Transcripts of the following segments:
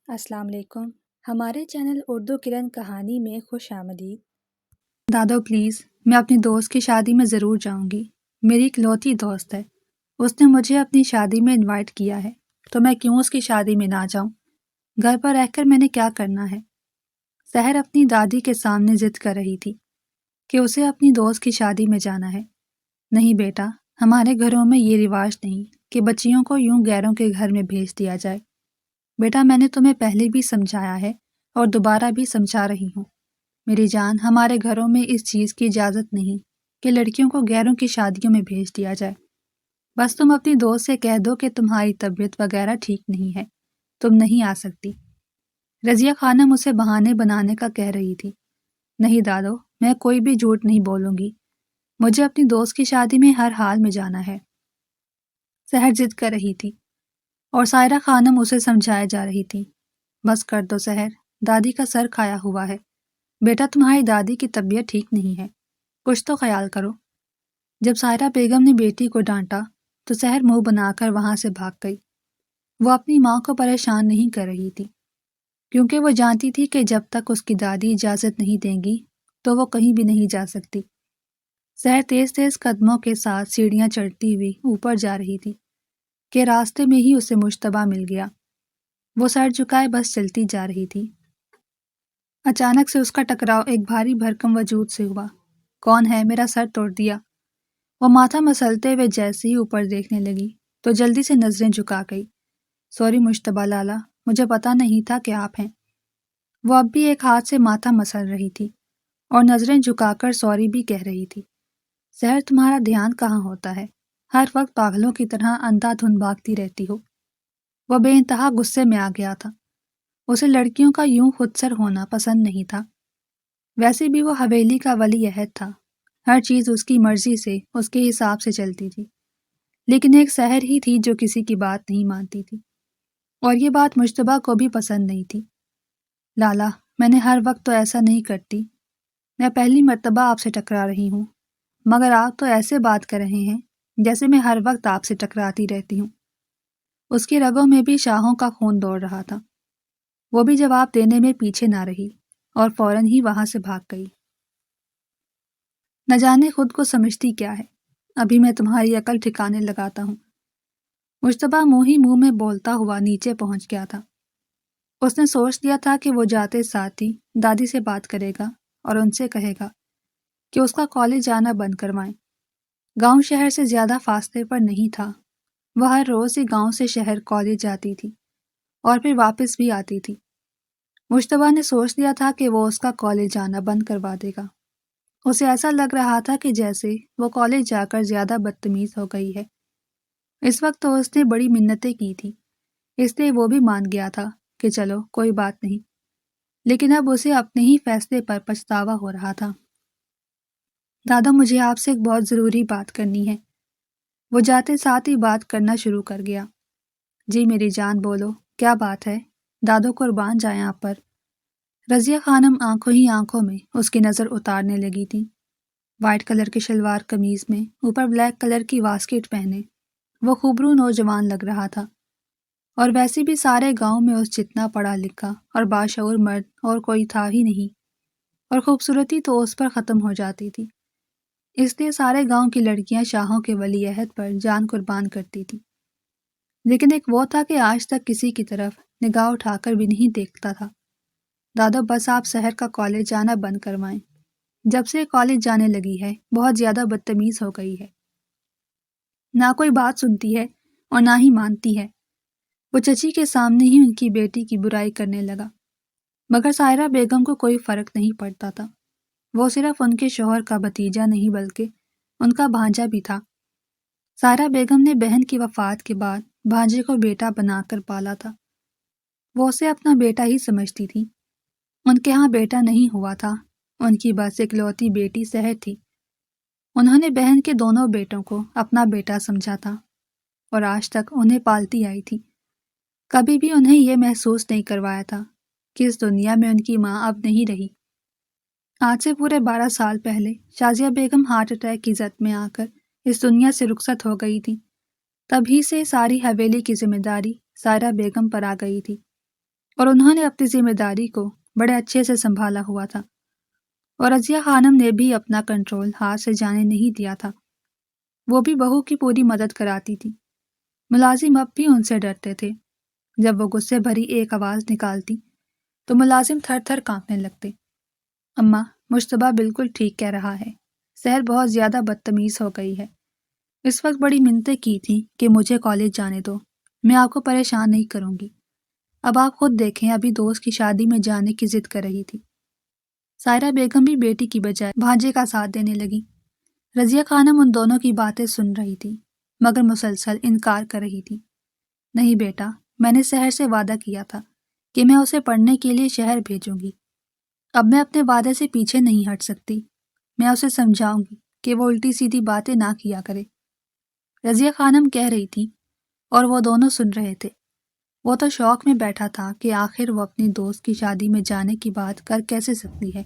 السلام علیکم۔ ہمارے چینل اردو کرن کہانی میں خوش آمدید۔ دادو پلیز، میں اپنی دوست کی شادی میں ضرور جاؤں گی۔ میری اکلوتی دوست ہے، اس نے مجھے اپنی شادی میں انوائٹ کیا ہے، تو میں کیوں اس کی شادی میں نہ جاؤں؟ گھر پر رہ کر میں نے کیا کرنا ہے؟ سحر اپنی دادی کے سامنے ضد کر رہی تھی کہ اسے اپنی دوست کی شادی میں جانا ہے۔ نہیں بیٹا، ہمارے گھروں میں یہ رواج نہیں کہ بچیوں کو یوں غیروں کے گھر میں بھیج دیا جائے۔ بیٹا، میں نے تمہیں پہلے بھی سمجھایا ہے اور دوبارہ بھی سمجھا رہی ہوں۔ میری جان، ہمارے گھروں میں اس چیز کی اجازت نہیں کہ لڑکیوں کو غیروں کی شادیوں میں بھیج دیا جائے۔ بس تم اپنی دوست سے کہہ دو کہ تمہاری طبیعت وغیرہ ٹھیک نہیں ہے، تم نہیں آ سکتی۔ رضیہ خانم اسے بہانے بنانے کا کہہ رہی تھی۔ نہیں دادو، میں کوئی بھی جھوٹ نہیں بولوں گی، مجھے اپنی دوست کی شادی میں ہر حال میں جانا ہے۔ سحر ضد کر رہی تھی اور سائرہ خانم اسے سمجھائے جا رہی تھی۔ بس کر دو سحر، دادی کا سر کھایا ہوا ہے۔ بیٹا، تمہاری دادی کی طبیعت ٹھیک نہیں ہے، کچھ تو خیال کرو۔ جب سائرہ بیگم نے بیٹی کو ڈانٹا تو سحر منہ بنا کر وہاں سے بھاگ گئی۔ وہ اپنی ماں کو پریشان نہیں کر رہی تھی، کیونکہ وہ جانتی تھی کہ جب تک اس کی دادی اجازت نہیں دیں گی تو وہ کہیں بھی نہیں جا سکتی۔ سحر تیز تیز قدموں کے ساتھ سیڑھیاں چڑھتی ہوئی اوپر جا رہی تھی کہ راستے میں ہی اسے مشتبہ مل گیا۔ وہ سر جھکائے بس چلتی جا رہی تھی۔ اچانک سے اس کا ٹکراؤ ایک بھاری بھرکم وجود سے ہوا۔ کون ہے؟ میرا سر توڑ دیا۔ وہ ماتھا مسلتے ہوئے جیسے ہی اوپر دیکھنے لگی تو جلدی سے نظریں جھکا گئی۔ سوری مشتبہ لالا، مجھے پتا نہیں تھا کہ آپ ہیں۔ وہ اب بھی ایک ہاتھ سے ماتھا مسل رہی تھی اور نظریں جھکا کر سوری بھی کہہ رہی تھی۔ سحر، تمہارا دھیان کہاں ہوتا ہے؟ ہر وقت پاگلوں کی طرح اندھا دھند بھاگتی رہتی ہو۔ وہ بے انتہا غصے میں آ گیا تھا۔ اسے لڑکیوں کا یوں خود سر ہونا پسند نہیں تھا۔ ویسے بھی وہ حویلی کا ولی عہد تھا، ہر چیز اس کی مرضی سے، اس کے حساب سے چلتی تھی۔ لیکن ایک سحر ہی تھی جو کسی کی بات نہیں مانتی تھی، اور یہ بات مجتبیٰ کو بھی پسند نہیں تھی۔ لالا، میں نے ہر وقت تو ایسا نہیں کرتی، میں پہلی مرتبہ آپ سے ٹکرا رہی ہوں، مگر آپ تو ایسے بات کر رہے ہیں جیسے میں ہر وقت آپ سے ٹکراتی رہتی ہوں۔ اس کی رگوں میں بھی شاہوں کا خون دوڑ رہا تھا۔ وہ بھی جواب دینے میں پیچھے نہ رہی اور فوراً ہی وہاں سے بھاگ گئی۔ نہ جانے خود کو سمجھتی کیا ہے، ابھی میں تمہاری عقل ٹھکانے لگاتا ہوں۔ مجتبیٰ منہ ہی منہ میں بولتا ہوا نیچے پہنچ گیا تھا۔ اس نے سوچ لیا تھا کہ وہ جاتے ساتھ ہی دادی سے بات کرے گا اور ان سے کہے گا کہ اس کا کالج جانا بند کروائیں۔ گاؤں شہر سے زیادہ فاصلے پر نہیں تھا، وہ ہر روز ہی گاؤں سے شہر کالج جاتی تھی اور پھر واپس بھی آتی تھی۔ مجتبیٰ نے سوچ لیا تھا کہ وہ اس کا کالج جانا بند کروا دے گا۔ اسے ایسا لگ رہا تھا کہ جیسے وہ کالج جا کر زیادہ بدتمیز ہو گئی ہے۔ اس وقت تو اس نے بڑی منتیں کی تھی، اس لیے وہ بھی مان گیا تھا کہ چلو کوئی بات نہیں، لیکن اب اسے اپنے ہی فیصلے پر پچھتاوا ہو رہا تھا۔ دادا، مجھے آپ سے ایک بہت ضروری بات کرنی ہے۔ وہ جاتے ساتھ ہی بات کرنا شروع کر گیا۔ جی میری جان، بولو، کیا بات ہے؟ دادو قربان جائیں آپ پر۔ رضیہ خانم آنکھوں ہی آنکھوں میں اس کی نظر اتارنے لگی تھی۔ وائٹ کلر کی شلوار قمیض میں اوپر بلیک کلر کی واسکٹ پہنے وہ خوبرو نوجوان لگ رہا تھا، اور ویسے بھی سارے گاؤں میں اس جتنا پڑھا لکھا اور باشعور مرد اور کوئی تھا ہی نہیں، اور خوبصورتی تو اس پر ختم ہو جاتی تھی، اس لیے سارے گاؤں کی لڑکیاں شاہوں کے ولی عہد پر جان قربان کرتی تھی۔ لیکن ایک وہ تھا کہ آج تک کسی کی طرف نگاہ اٹھا کر بھی نہیں دیکھتا تھا۔ دادو، بس آپ سحر کا کالج جانا بند کروائیں۔ جب سے کالج جانے لگی ہے بہت زیادہ بدتمیز ہو گئی ہے، نہ کوئی بات سنتی ہے اور نہ ہی مانتی ہے۔ وہ چچی کے سامنے ہی ان کی بیٹی کی برائی کرنے لگا، مگر سائرہ بیگم کو کوئی فرق نہیں پڑتا تھا۔ وہ صرف ان کے شوہر کا بھتیجا نہیں بلکہ ان کا بھانجا بھی تھا۔ سائرہ بیگم نے بہن کی وفات کے بعد بھانجے کو بیٹا بنا کر پالا تھا۔ وہ اسے اپنا بیٹا ہی سمجھتی تھی۔ ان کے ہاں بیٹا نہیں ہوا تھا، ان کی بس اکلوتی بیٹی سحر تھی۔ انہوں نے بہن کے دونوں بیٹوں کو اپنا بیٹا سمجھا تھا اور آج تک انہیں پالتی آئی تھی۔ کبھی بھی انہیں یہ محسوس نہیں کروایا تھا کہ اس دنیا میں ان کی ماں اب نہیں رہی۔ آج سے پورے 12 سال پہلے شازیہ بیگم ہارٹ اٹیک کی زد میں آ کر اس دنیا سے رخصت ہو گئی تھی۔ تبھی سے ساری حویلی کی ذمہ داری سائرہ بیگم پر آ گئی تھی۔ اور انہوں نے اپنی ذمہ داری کو بڑے اچھے سے سنبھالا ہوا تھا، اور رضیہ خانم نے بھی اپنا کنٹرول ہاتھ سے جانے نہیں دیا تھا۔ وہ بھی بہو کی پوری مدد کراتی تھی۔ ملازم اب بھی ان سے ڈرتے تھے۔ جب وہ غصے بھری ایک آواز نکالتی تو ملازم تھر تھر کانپنے لگتے۔ اماں، مشتبہ بالکل ٹھیک کہہ رہا ہے، سحر بہت زیادہ بدتمیز ہو گئی ہے۔ اس وقت بڑی منتیں کی تھیں کہ مجھے کالج جانے دو، میں آپ کو پریشان نہیں کروں گی۔ اب آپ خود دیکھیں، ابھی دوست کی شادی میں جانے کی ضد کر رہی تھی۔ سائرہ بیگم بھی بیٹی کی بجائے بھانجے کا ساتھ دینے لگی۔ رضیہ خانم ان دونوں کی باتیں سن رہی تھی، مگر مسلسل انکار کر رہی تھی۔ نہیں بیٹا، میں نے سحر سے وعدہ کیا تھا کہ میں اسے پڑھنے کے لیے شہر بھیجوں گی۔ اب میں اپنے وعدے سے پیچھے نہیں ہٹ سکتی۔ میں اسے سمجھاؤں گی کہ وہ الٹی سیدھی باتیں نہ کیا کرے، رضیہ خانم کہہ رہی تھی، اور وہ دونوں سن رہے تھے۔ وہ تو شوق میں بیٹھا تھا کہ آخر وہ اپنی دوست کی شادی میں جانے کی بات کر کیسے سکتی ہے،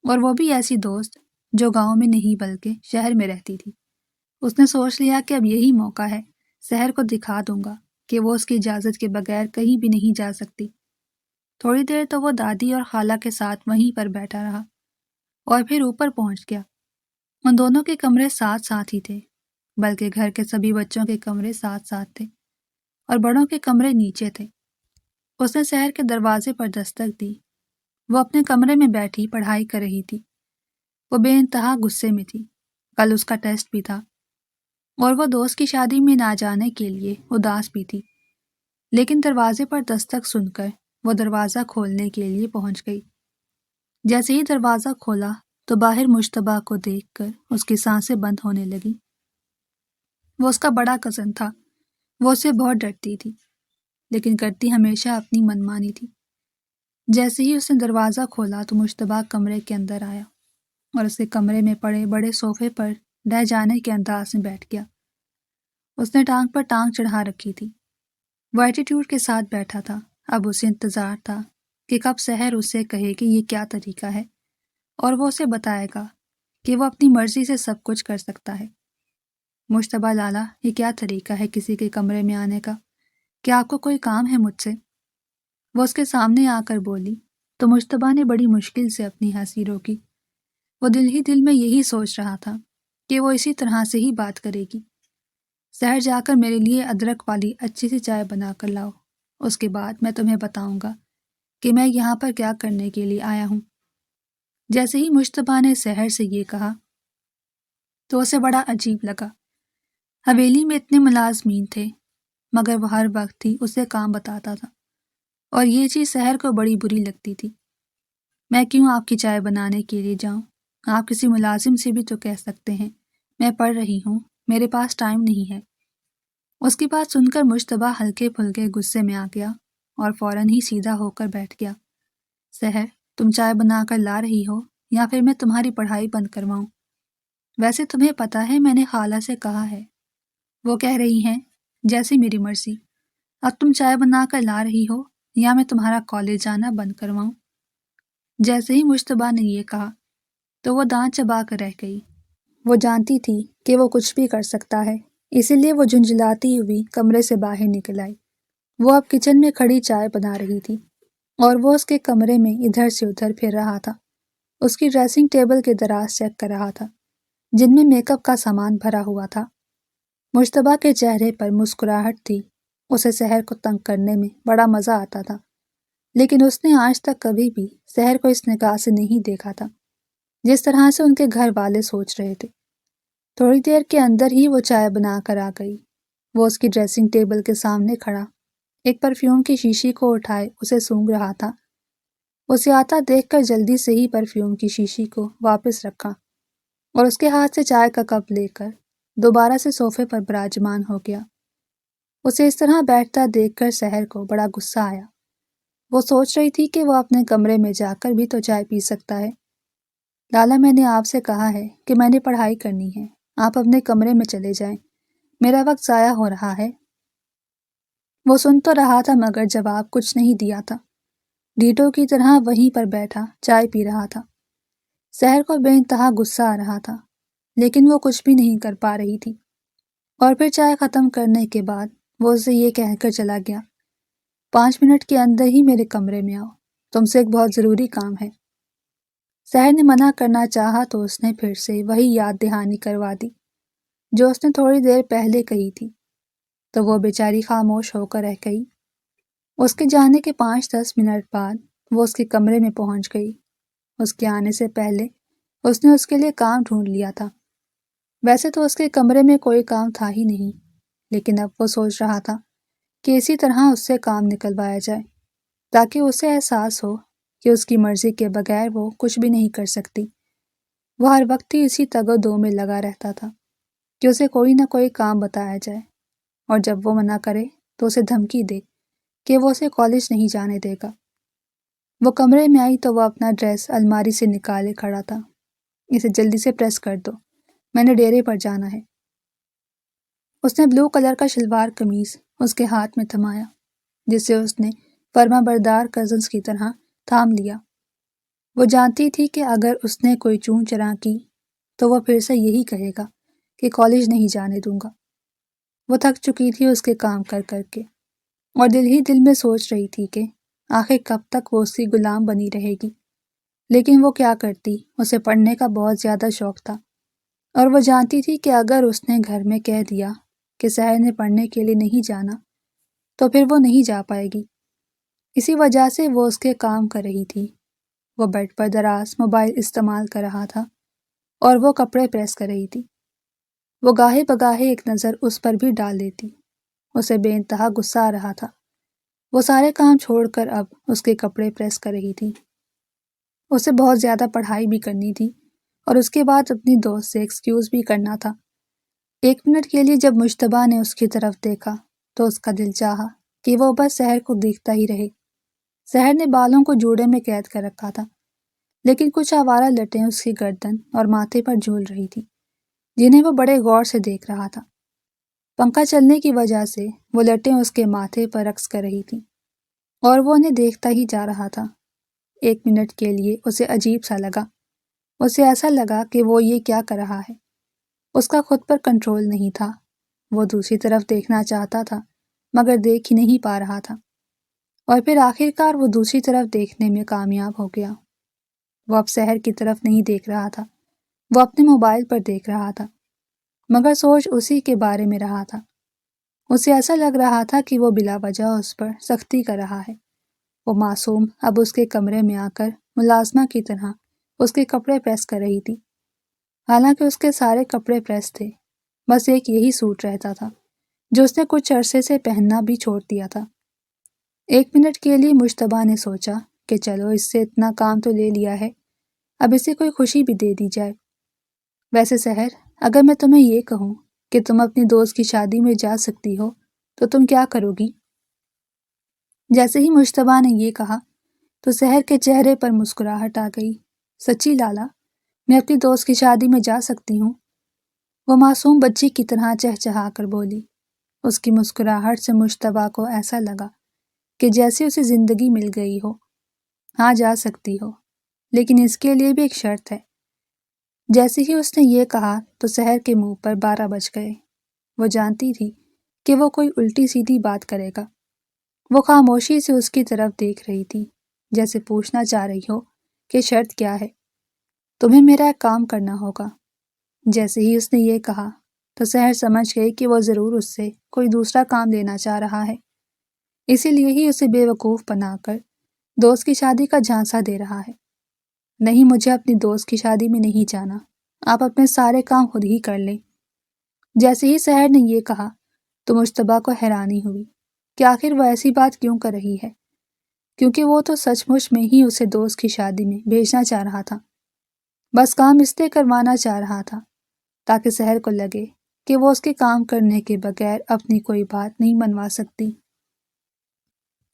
اور وہ بھی ایسی دوست جو گاؤں میں نہیں بلکہ شہر میں رہتی تھی۔ اس نے سوچ لیا کہ اب یہی موقع ہے، سحر کو دکھا دوں گا کہ وہ اس کی اجازت کے بغیر کہیں بھی نہیں جا سکتی۔ تھوڑی دیر تو وہ دادی اور خالہ کے ساتھ وہیں پر بیٹھا رہا، اور پھر اوپر پہنچ گیا۔ ان دونوں کے کمرے ساتھ ساتھ ہی تھے، بلکہ گھر کے سبھی بچوں کے کمرے ساتھ ساتھ تھے، اور بڑوں کے کمرے نیچے تھے۔ اس نے سحر کے دروازے پر دستک دی۔ وہ اپنے کمرے میں بیٹھی پڑھائی کر رہی تھی۔ وہ بے انتہا غصے میں تھی، کل اس کا ٹیسٹ بھی تھا، اور وہ دوست کی شادی میں نہ جانے کے لیے اداس بھی تھی۔ لیکن دروازے پر دستک سن کر وہ دروازہ کھولنے کے لیے پہنچ گئی۔ جیسے ہی دروازہ کھولا تو باہر مشتبہ کو دیکھ کر اس کی سانسیں بند ہونے لگی۔ وہ اس کا بڑا کزن تھا، وہ اسے بہت ڈرتی تھی، لیکن کرتی ہمیشہ اپنی منمانی تھی۔ جیسے ہی اس نے دروازہ کھولا تو مشتبہ کمرے کے اندر آیا، اور اس کے کمرے میں پڑے بڑے صوفے پر ڈہ جانے کے انداز میں بیٹھ گیا۔ اس نے ٹانگ پر ٹانگ چڑھا رکھی تھی۔ وہ ایٹیٹیوڈ کے ساتھ بیٹھا تھا۔ اب اسے انتظار تھا کہ کب سحر اسے کہے کہ یہ کیا طریقہ ہے، اور وہ اسے بتائے گا کہ وہ اپنی مرضی سے سب کچھ کر سکتا ہے۔ مشتبہ لالا، یہ کیا طریقہ ہے کسی کے کمرے میں آنے کا؟ کیا آپ کو کوئی کام ہے مجھ سے؟ وہ اس کے سامنے آ کر بولی تو مشتبہ نے بڑی مشکل سے اپنی ہنسی روکی۔ وہ دل ہی دل میں یہی سوچ رہا تھا کہ وہ اسی طرح سے ہی بات کرے گی۔ سحر، جا کر میرے لیے ادرک والی اچھی سی چائے بنا کر لاؤ، اس کے بعد میں تمہیں بتاؤں گا کہ میں یہاں پر کیا کرنے کے لیے آیا ہوں۔ جیسے ہی مشتبہ نے سحر سے یہ کہا تو اسے بڑا عجیب لگا۔ حویلی میں اتنے ملازمین تھے، مگر وہ ہر وقت ہی اسے کام بتاتا تھا، اور یہ چیز سحر کو بڑی بری لگتی تھی۔ میں کیوں آپ کی چائے بنانے کے لیے جاؤں؟ آپ کسی ملازم سے بھی تو کہہ سکتے ہیں میں پڑھ رہی ہوں، میرے پاس ٹائم نہیں ہے۔ اس کی بات سن کر مشتبہ ہلکے پھلکے غصے میں آ گیا اور فوراً ہی سیدھا ہو کر بیٹھ گیا۔ سحر، تم چائے بنا کر لا رہی ہو یا پھر میں تمہاری پڑھائی بند کرواؤں؟ ویسے تمہیں پتہ ہے میں نے خالہ سے کہا ہے، وہ کہہ رہی ہیں جیسی میری مرضی۔ اب تم چائے بنا کر لا رہی ہو یا میں تمہارا کالج جانا بند کرواؤں؟ جیسے ہی مشتبہ نے یہ کہا تو وہ دانت چبا کر رہ گئی۔ وہ جانتی تھی کہ وہ کچھ بھی کر سکتا ہے، اسی لیے وہ جھنجھلاتی ہوئی کمرے سے باہر نکل آئی۔ وہ اب کچن میں کھڑی چائے بنا رہی تھی، اور وہ اس کے کمرے میں ادھر سے ادھر پھر رہا تھا۔ اس کی ڈریسنگ ٹیبل کے دراز چیک کر رہا تھا، جن میں میک اپ کا سامان بھرا ہوا تھا۔ مشتبہ کے چہرے پر مسکراہٹ تھی۔ اسے سحر کو تنگ کرنے میں بڑا مزہ آتا تھا، لیکن اس نے آج تک کبھی بھی سحر کو اس نگاہ سے نہیں دیکھا تھا جس طرح سے ان کے گھر والے سوچ رہے تھے۔ تھوڑی دیر کے اندر ہی وہ چائے بنا کر آ گئی۔ وہ اس کی ڈریسنگ ٹیبل کے سامنے کھڑا ایک پرفیوم کی شیشی کو اٹھائے اسے سونگھ رہا تھا۔ اسے آتا دیکھ کر جلدی سے ہی پرفیوم کی شیشی کو واپس رکھا، اور اس کے ہاتھ سے چائے کا کپ لے کر دوبارہ سے صوفے پر براجمان ہو گیا۔ اسے اس طرح بیٹھتا دیکھ کر سحر کو بڑا غصہ آیا۔ وہ سوچ رہی تھی کہ وہ اپنے کمرے میں جا کر بھی تو چائے پی سکتا ہے۔ لالا، میں نے آپ سے کہا ہے کہ میں نے پڑھائی کرنی ہے، آپ اپنے کمرے میں چلے جائیں، میرا وقت ضائع ہو رہا ہے۔ وہ سن تو رہا تھا مگر جواب کچھ نہیں دیا تھا، ڈیٹو کی طرح وہیں پر بیٹھا چائے پی رہا تھا۔ سحر کو بے انتہا غصہ آ رہا تھا، لیکن وہ کچھ بھی نہیں کر پا رہی تھی۔ اور پھر چائے ختم کرنے کے بعد وہ اسے یہ کہہ کر چلا گیا، 5 منٹ کے اندر ہی میرے کمرے میں آؤ، تم سے ایک بہت ضروری کام ہے۔ سحر نے منع کرنا چاہا تو اس نے پھر سے وہی یاد دہانی کروا دی جو اس نے تھوڑی دیر پہلے کہی تھی، تو وہ بیچاری خاموش ہو کر رہ گئی۔ اس کے جانے کے 5-10 منٹ بعد وہ اس کے کمرے میں پہنچ گئی۔ اس کے آنے سے پہلے اس نے اس کے لیے کام ڈھونڈ لیا تھا۔ ویسے تو اس کے کمرے میں کوئی کام تھا ہی نہیں، لیکن اب وہ سوچ رہا تھا کہ اسی طرح اس سے کام نکلوایا جائے تاکہ اسے احساس ہو کہ اس کی مرضی کے بغیر وہ کچھ بھی نہیں کر سکتی۔ وہ ہر وقت ہی اسی تگ و دو میں لگا رہتا تھا کہ اسے کوئی نہ کوئی کام بتایا جائے، اور جب وہ منع کرے تو اسے دھمکی دے کہ وہ اسے کالج نہیں جانے دے گا۔ وہ کمرے میں آئی تو وہ اپنا ڈریس الماری سے نکالے کھڑا تھا۔ اسے جلدی سے پریس کر دو، میں نے ڈیرے پر جانا ہے۔ اس نے بلو کلر کا شلوار قمیض اس کے ہاتھ میں تھمایا، جسے اس نے فرما بردار کزنس کی طرح تھام لیا۔ وہ جانتی تھی کہ اگر اس نے کوئی چون چرا کی تو وہ پھر سے یہی کہے گا کہ کالج نہیں جانے دوں گا۔ وہ تھک چکی تھی اس کے کام کر کر کے، اور دل ہی دل میں سوچ رہی تھی کہ آخر کب تک وہ اس کی غلام بنی رہے گی۔ لیکن وہ کیا کرتی، اسے پڑھنے کا بہت زیادہ شوق تھا، اور وہ جانتی تھی کہ اگر اس نے گھر میں کہہ دیا کہ سحر نے پڑھنے کے لیے نہیں جانا تو پھر وہ نہیں جا پائے گی۔ اسی وجہ سے وہ اس کے کام کر رہی تھی۔ وہ بیڈ پر دراز موبائل استعمال کر رہا تھا اور وہ کپڑے پریس کر رہی تھی۔ وہ گاہے بگاہے ایک نظر اس پر بھی ڈال دیتی۔ اسے بے انتہا غصہ آ رہا تھا۔ وہ سارے کام چھوڑ کر اب اس کے کپڑے پریس کر رہی تھی۔ اسے بہت زیادہ پڑھائی بھی کرنی تھی اور اس کے بعد اپنی دوست سے ایکسکیوز بھی کرنا تھا۔ 1 منٹ کے لیے جب مجتبیٰ نے اس کی طرف دیکھا تو اس کا دل چاہا کہ وہ بس سحر کو دیکھتا ہی رہے۔ سحر نے بالوں کو جوڑے میں قید کر رکھا تھا، لیکن کچھ آوارہ لٹیں اس کی گردن اور ماتھے پر جھول رہی تھی، جنہیں وہ بڑے غور سے دیکھ رہا تھا۔ پنکھا چلنے کی وجہ سے وہ لٹیں اس کے ماتھے پر رقص کر رہی تھیں، اور وہ انہیں دیکھتا ہی جا رہا تھا۔ 1 منٹ کے لیے اسے عجیب سا لگا۔ اسے ایسا لگا کہ وہ یہ کیا کر رہا ہے۔ اس کا خود پر کنٹرول نہیں تھا۔ وہ دوسری طرف دیکھنا چاہتا تھا مگر دیکھ ہی نہیں پا رہا تھا، اور پھر آخرکار وہ دوسری طرف دیکھنے میں کامیاب ہو گیا۔ وہ اب سحر کی طرف نہیں دیکھ رہا تھا، وہ اپنے موبائل پر دیکھ رہا تھا، مگر سوچ اسی کے بارے میں رہا تھا۔ اسے ایسا لگ رہا تھا کہ وہ بلا وجہ اس پر سختی کر رہا ہے۔ وہ معصوم اب اس کے کمرے میں آ کر ملازمہ کی طرح اس کے کپڑے پریس کر رہی تھی، حالانکہ اس کے سارے کپڑے پریس تھے، بس ایک یہی سوٹ رہتا تھا جو اس نے کچھ عرصے سے پہننا بھی چھوڑ دیا تھا۔ 1 منٹ کے لیے مجتبیٰ نے سوچا کہ چلو اس سے اتنا کام تو لے لیا ہے، اب اسے کوئی خوشی بھی دے دی جائے۔ ویسے سحر، اگر میں تمہیں یہ کہوں کہ تم اپنی دوست کی شادی میں جا سکتی ہو تو تم کیا کرو گی؟ جیسے ہی مجتبیٰ نے یہ کہا تو سحر کے چہرے پر مسکراہٹ آ گئی۔ سچی لالا، میں اپنی دوست کی شادی میں جا سکتی ہوں؟ وہ معصوم بچی کی طرح چہچہا کر بولی۔ اس کی مسکراہٹ سے مجتبیٰ کو ایسا لگا کہ جیسے اسے زندگی مل گئی ہو۔ ہاں جا سکتی ہو، لیکن اس کے لیے بھی ایک شرط ہے۔ جیسے ہی اس نے یہ کہا تو سحر کے منہ پر 12 بج گئے۔ وہ جانتی تھی کہ وہ کوئی الٹی سیدھی بات کرے گا۔ وہ خاموشی سے اس کی طرف دیکھ رہی تھی، جیسے پوچھنا چاہ رہی ہو کہ شرط کیا ہے؟ تمہیں میرا ایک کام کرنا ہوگا۔ جیسے ہی اس نے یہ کہا تو سحر سمجھ گئی کہ وہ ضرور اس سے کوئی دوسرا کام لینا چاہ رہا ہے، اسی لیے ہی اسے بے وقوف بنا کر دوست کی شادی کا جھانسا دے رہا ہے۔ نہیں، مجھے اپنی دوست کی شادی میں نہیں جانا، آپ اپنے سارے کام خود ہی کر لیں۔ جیسے ہی سحر نے یہ کہا تو مجتبیٰ کو حیرانی ہوئی کہ آخر وہ ایسی بات کیوں کر رہی ہے، کیونکہ وہ تو سچ مچ میں ہی اسے دوست کی شادی میں بھیجنا چاہ رہا تھا، بس کام اس لیے کروانا چاہ رہا تھا تاکہ سحر کو لگے کہ وہ اس کے کام کرنے کے بغیر اپنی کوئی بات نہیں منوا سکتی۔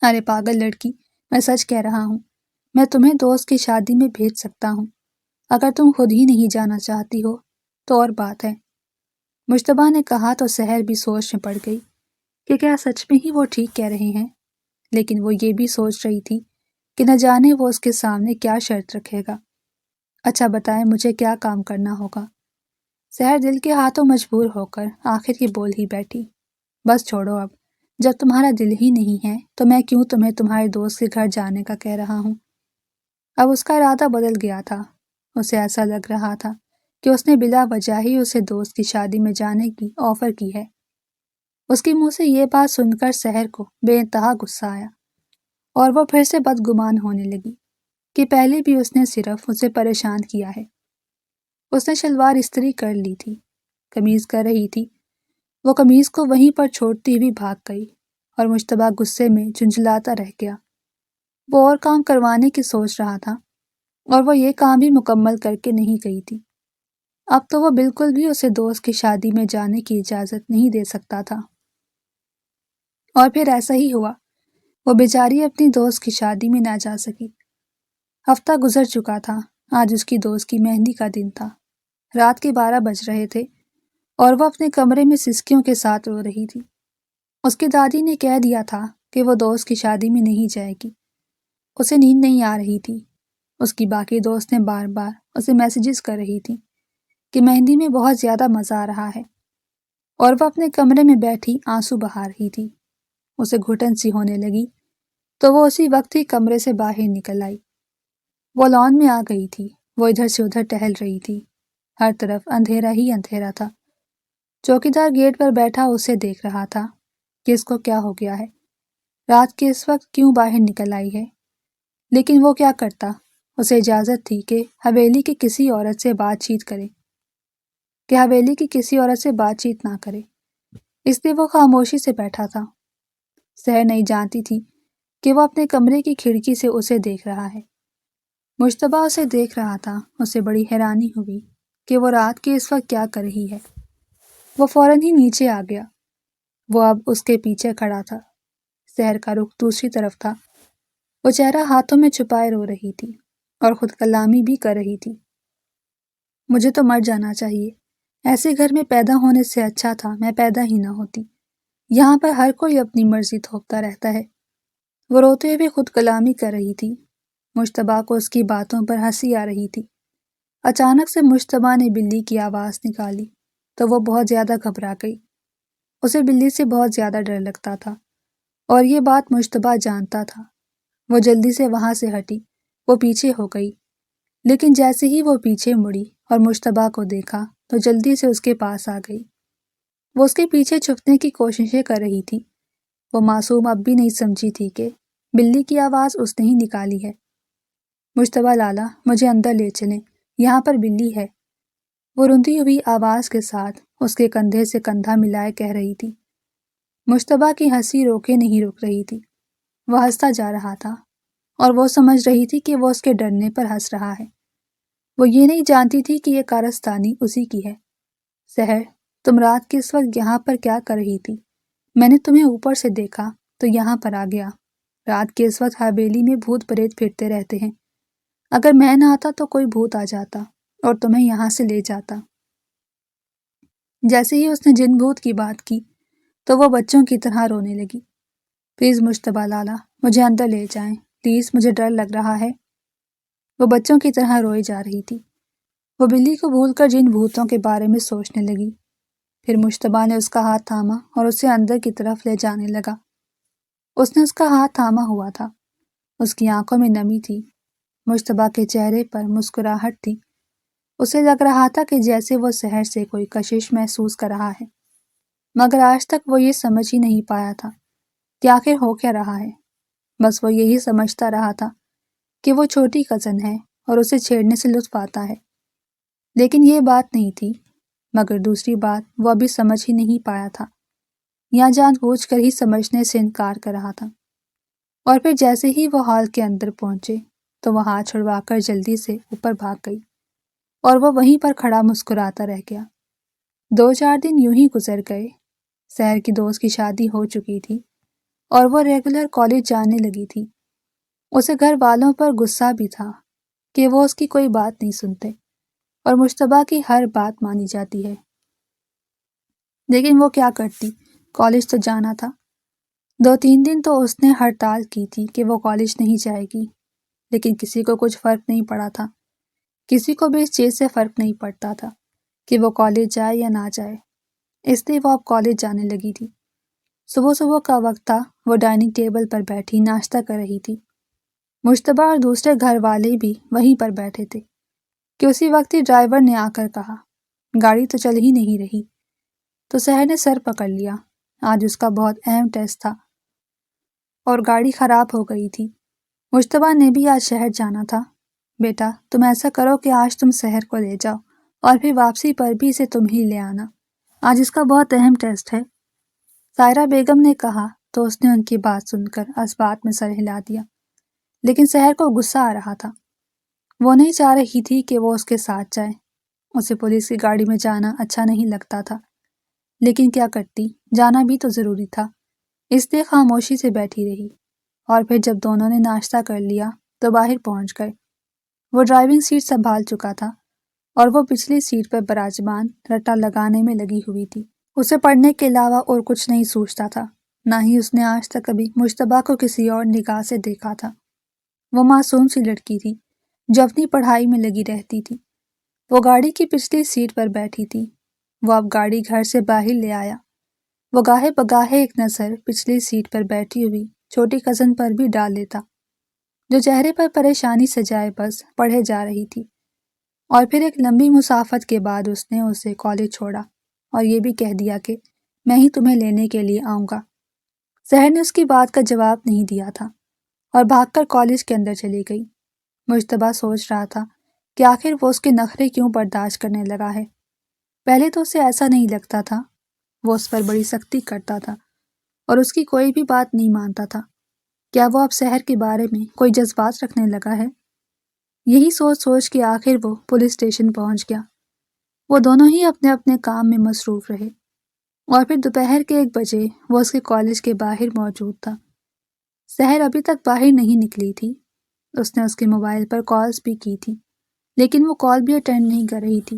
ارے پاگل لڑکی، میں سچ کہہ رہا ہوں، میں تمہیں دوست کی شادی میں بھیج سکتا ہوں، اگر تم خود ہی نہیں جانا چاہتی ہو تو اور بات ہے۔ مجتبیٰ نے کہا تو سحر بھی سوچ میں پڑ گئی کہ کیا سچ میں ہی وہ ٹھیک کہہ رہے ہیں، لیکن وہ یہ بھی سوچ رہی تھی کہ نہ جانے وہ اس کے سامنے کیا شرط رکھے گا۔ اچھا بتائیں، مجھے کیا کام کرنا ہوگا؟ سحر دل کے ہاتھوں مجبور ہو کر آخر یہ بول ہی بیٹھی۔ بس چھوڑو اب، جب تمہارا دل ہی نہیں ہے تو میں کیوں تمہیں تمہارے دوست کے گھر جانے کا کہہ رہا ہوں؟ اب اس کا ارادہ بدل گیا تھا۔ اسے ایسا لگ رہا تھا کہ اس نے بلا وجہ ہی اسے دوست کی شادی میں جانے کی آفر کی ہے۔ اس کے منہ سے یہ بات سن کر سحر کو بے انتہا غصہ آیا اور وہ پھر سے بدگمان ہونے لگی کہ پہلے بھی اس نے صرف اسے پریشان کیا ہے۔ اس نے شلوار استری کر لی تھی، قمیض کر رہی تھی۔ وہ قمیض کو وہیں پر چھوڑتی ہوئی بھاگ گئی اور مشتبہ غصے میں جھنجھلاتا رہ گیا۔ وہ اور کام کروانے کی سوچ رہا تھا اور وہ یہ کام بھی مکمل کر کے نہیں گئی تھی۔ اب تو وہ بالکل بھی اسے دوست کی شادی میں جانے کی اجازت نہیں دے سکتا تھا۔ اور پھر ایسا ہی ہوا، وہ بیچاری اپنی دوست کی شادی میں نہ جا سکی۔ ہفتہ گزر چکا تھا، آج اس کی دوست کی مہندی کا دن تھا۔ رات کے 12 بج رہے تھے اور وہ اپنے کمرے میں سسکیوں کے ساتھ رو رہی تھی۔ اس کی دادی نے کہہ دیا تھا کہ وہ دوست کی شادی میں نہیں جائے گی۔ اسے نیند نہیں آ رہی تھی۔ اس کی باقی دوستیں بار بار اسے میسیجز کر رہی تھیں کہ مہندی میں بہت زیادہ مزہ آ رہا ہے، اور وہ اپنے کمرے میں بیٹھی آنسو بہا رہی تھی۔ اسے گھٹن سی ہونے لگی تو وہ اسی وقت ہی کمرے سے باہر نکل آئی۔ وہ لان میں آ گئی تھی۔ وہ ادھر سے ادھر ٹہل رہی تھی۔ ہر طرف اندھیرا ہی اندھیرا تھا۔ چوکیدار گیٹ پر بیٹھا اسے دیکھ رہا تھا کہ اس کو کیا ہو گیا ہے، رات کے اس وقت کیوں باہر نکل آئی ہے۔ لیکن وہ کیا کرتا؟ اسے اجازت تھی کہ حویلی کی کسی عورت سے بات چیت کرے، نہ کرے، اس لیے وہ خاموشی سے بیٹھا تھا۔ سحر نہیں جانتی تھی کہ وہ اپنے کمرے کی کھڑکی سے اسے دیکھ رہا ہے۔ مشتبہ اسے دیکھ رہا تھا۔ اسے بڑی حیرانی ہوئی کہ وہ رات کے اس وقت کیا کر رہی ہے۔ وہ فوراً ہی نیچے آ گیا۔ وہ اب اس کے پیچھے کھڑا تھا۔ سحر کا رخ دوسری طرف تھا۔ وہ چہرہ ہاتھوں میں چھپائے رو رہی تھی اور خود کلامی بھی کر رہی تھی۔ مجھے تو مر جانا چاہیے، ایسے گھر میں پیدا ہونے سے اچھا تھا میں پیدا ہی نہ ہوتی۔ یہاں پر ہر کوئی اپنی مرضی تھوپتا رہتا ہے۔ وہ روتے ہوئے خود کلامی کر رہی تھی۔ مشتبہ کو اس کی باتوں پر ہنسی آ رہی تھی۔ اچانک سے مشتبہ نے بلی کی آواز نکالی تو وہ بہت زیادہ گھبرا گئی۔ اسے بلی سے بہت زیادہ ڈر لگتا تھا اور یہ بات مشتبہ جانتا تھا۔ وہ جلدی سے وہاں سے ہٹی، وہ پیچھے ہو گئی، لیکن جیسے ہی وہ پیچھے مڑی اور مشتبہ کو دیکھا تو جلدی سے اس کے پاس آ گئی۔ وہ اس کے پیچھے چھپنے کی کوششیں کر رہی تھی۔ وہ معصوم اب بھی نہیں سمجھی تھی کہ بلی کی آواز اس نے ہی نکالی ہے۔ مشتبہ لالا، مجھے اندر لے چلیں، یہاں پر بلی ہے، وہ روندی ہوئی آواز کے ساتھ اس کے کندھے سے کندھا ملائے کہہ رہی تھی۔ مشتبہ کی ہنسی روکے نہیں رک رہی تھی۔ وہ ہنستا جا رہا تھا اور وہ سمجھ رہی تھی کہ وہ اس کے ڈرنے پر ہنس رہا ہے۔ وہ یہ نہیں جانتی تھی کہ یہ کارستانی اسی کی ہے۔ سحر، تم رات کے اس وقت یہاں پر کیا کر رہی تھی؟ میں نے تمہیں اوپر سے دیکھا تو یہاں پر آ گیا۔ رات کے اس وقت حویلی میں بھوت پریت پھرتے رہتے ہیں۔ اگر میں نہ آتا تو کوئی بھوت آ جاتا اور تمہیں یہاں سے لے جاتا۔ جیسے ہی اس نے جن بھوت کی بات کی تو وہ بچوں کی طرح رونے لگی۔ پلیز مشتبہ لالا، مجھے اندر لے جائیں، پلیز، مجھے ڈر لگ رہا ہے۔ وہ بچوں کی طرح روئی جا رہی تھی۔ وہ بلی کو بھول کر جن بھوتوں کے بارے میں سوچنے لگی۔ پھر مشتبہ نے اس کا ہاتھ تھاما اور اسے اندر کی طرف لے جانے لگا۔ اس نے اس کا ہاتھ تھاما ہوا تھا۔ اس کی آنکھوں میں نمی تھی۔ مشتبہ کے چہرے پر مسکراہٹ تھی۔ اسے لگ رہا تھا کہ جیسے وہ سحر سے کوئی کشش محسوس کر رہا ہے، مگر آج تک وہ یہ سمجھ ہی نہیں پایا تھا کہ آخر ہو کیا رہا ہے۔ بس وہ یہی سمجھتا رہا تھا کہ وہ چھوٹی کزن ہے اور اسے چھیڑنے سے لطف آتا ہے، لیکن یہ بات نہیں تھی۔ مگر دوسری بات وہ ابھی سمجھ ہی نہیں پایا تھا، یا جان بوجھ کر ہی سمجھنے سے انکار کر رہا تھا۔ اور پھر جیسے ہی وہ ہال کے اندر پہنچے تو وہ ہاتھ چھڑوا کر جلدی سے اوپر بھاگ گئی اور وہ وہیں پر کھڑا مسکراتا رہ گیا۔ 2-4 دن یوں ہی گزر گئے۔ سحر کی دوست کی شادی ہو چکی تھی اور وہ ریگولر کالج جانے لگی تھی۔ اسے گھر والوں پر غصہ بھی تھا کہ وہ اس کی کوئی بات نہیں سنتے اور مشتبہ کی ہر بات مانی جاتی ہے، لیکن وہ کیا کرتی، کالج تو جانا تھا۔ 2-3 دن تو اس نے ہڑتال کی تھی کہ وہ کالج نہیں جائے گی، لیکن کسی کو کچھ فرق نہیں پڑا تھا۔ کسی کو بھی اس چیز سے فرق نہیں پڑتا تھا کہ وہ کالج جائے یا نہ جائے، اس لیے وہ اب کالج جانے لگی تھی۔ صبح صبح کا وقت تھا، وہ ڈائننگ ٹیبل پر بیٹھی ناشتہ کر رہی تھی۔ مشتبہ اور دوسرے گھر والے بھی وہیں پر بیٹھے تھے کہ اسی وقت ہی ڈرائیور نے آ کر کہا، گاڑی تو چل ہی نہیں رہی۔ تو سحر نے سر پکڑ لیا، آج اس کا بہت اہم ٹیسٹ تھا اور گاڑی خراب ہو گئی تھی۔ مشتبہ نے بھی آج شہر جانا تھا۔ بیٹا تم ایسا کرو کہ آج تم سحر کو لے جاؤ اور پھر واپسی پر بھی اسے تم ہی لے آنا، آج اس کا بہت اہم ٹیسٹ ہے، سائرہ بیگم نے کہا۔ تو اس نے ان کی بات سن کر اسبات میں سر ہلا دیا، لیکن سحر کو غصہ آ رہا تھا۔ وہ نہیں چاہ رہی تھی کہ وہ اس کے ساتھ جائے، اسے پولیس کی گاڑی میں جانا اچھا نہیں لگتا تھا، لیکن کیا کرتی، جانا بھی تو ضروری تھا، اس لیے خاموشی سے بیٹھی رہی۔ اور پھر جب دونوں نے ناشتہ کر لیا تو باہر پہنچ گئے۔ وہ ڈرائیونگ سیٹ سنبھال چکا تھا اور وہ پچھلی سیٹ پر براجمان رٹا لگانے میں لگی ہوئی تھی۔ اسے پڑھنے کے علاوہ اور کچھ نہیں سوچتا تھا، نہ ہی اس نے آج تک کبھی مشتبہ کو کسی اور نگاہ سے دیکھا تھا۔ وہ معصوم سی لڑکی تھی جو اپنی پڑھائی میں لگی رہتی تھی۔ وہ گاڑی کی پچھلی سیٹ پر بیٹھی تھی۔ وہ اب گاڑی گھر سے باہر لے آیا۔ وہ گاہے بگاہے ایک نظر پچھلی سیٹ پر بیٹھی ہوئی چھوٹی کزن پر بھی ڈال لیتا، جو چہرے پر پریشانی سجائے بس پڑھے جا رہی تھی۔ اور پھر ایک لمبی مسافت کے بعد اس نے اسے کالج چھوڑا اور یہ بھی کہہ دیا کہ میں ہی تمہیں لینے کے لیے آؤں گا۔ سحر نے اس کی بات کا جواب نہیں دیا تھا اور بھاگ کر کالج کے اندر چلی گئی۔ مجتبیٰ سوچ رہا تھا کہ آخر وہ اس کے نخرے کیوں برداشت کرنے لگا ہے۔ پہلے تو اسے ایسا نہیں لگتا تھا، وہ اس پر بڑی سختی کرتا تھا اور اس کی کوئی بھی بات نہیں مانتا تھا۔ کیا وہ اب سحر کے بارے میں کوئی جذبات رکھنے لگا ہے؟ یہی سوچ سوچ کے آخر وہ پولیس اسٹیشن پہنچ گیا۔ وہ دونوں ہی اپنے اپنے کام میں مصروف رہے اور پھر دوپہر کے 1 بجے وہ اس کے کالج کے باہر موجود تھا۔ سحر ابھی تک باہر نہیں نکلی تھی۔ اس نے اس کے موبائل پر کالز بھی کی تھی، لیکن وہ کال بھی اٹینڈ نہیں کر رہی تھی۔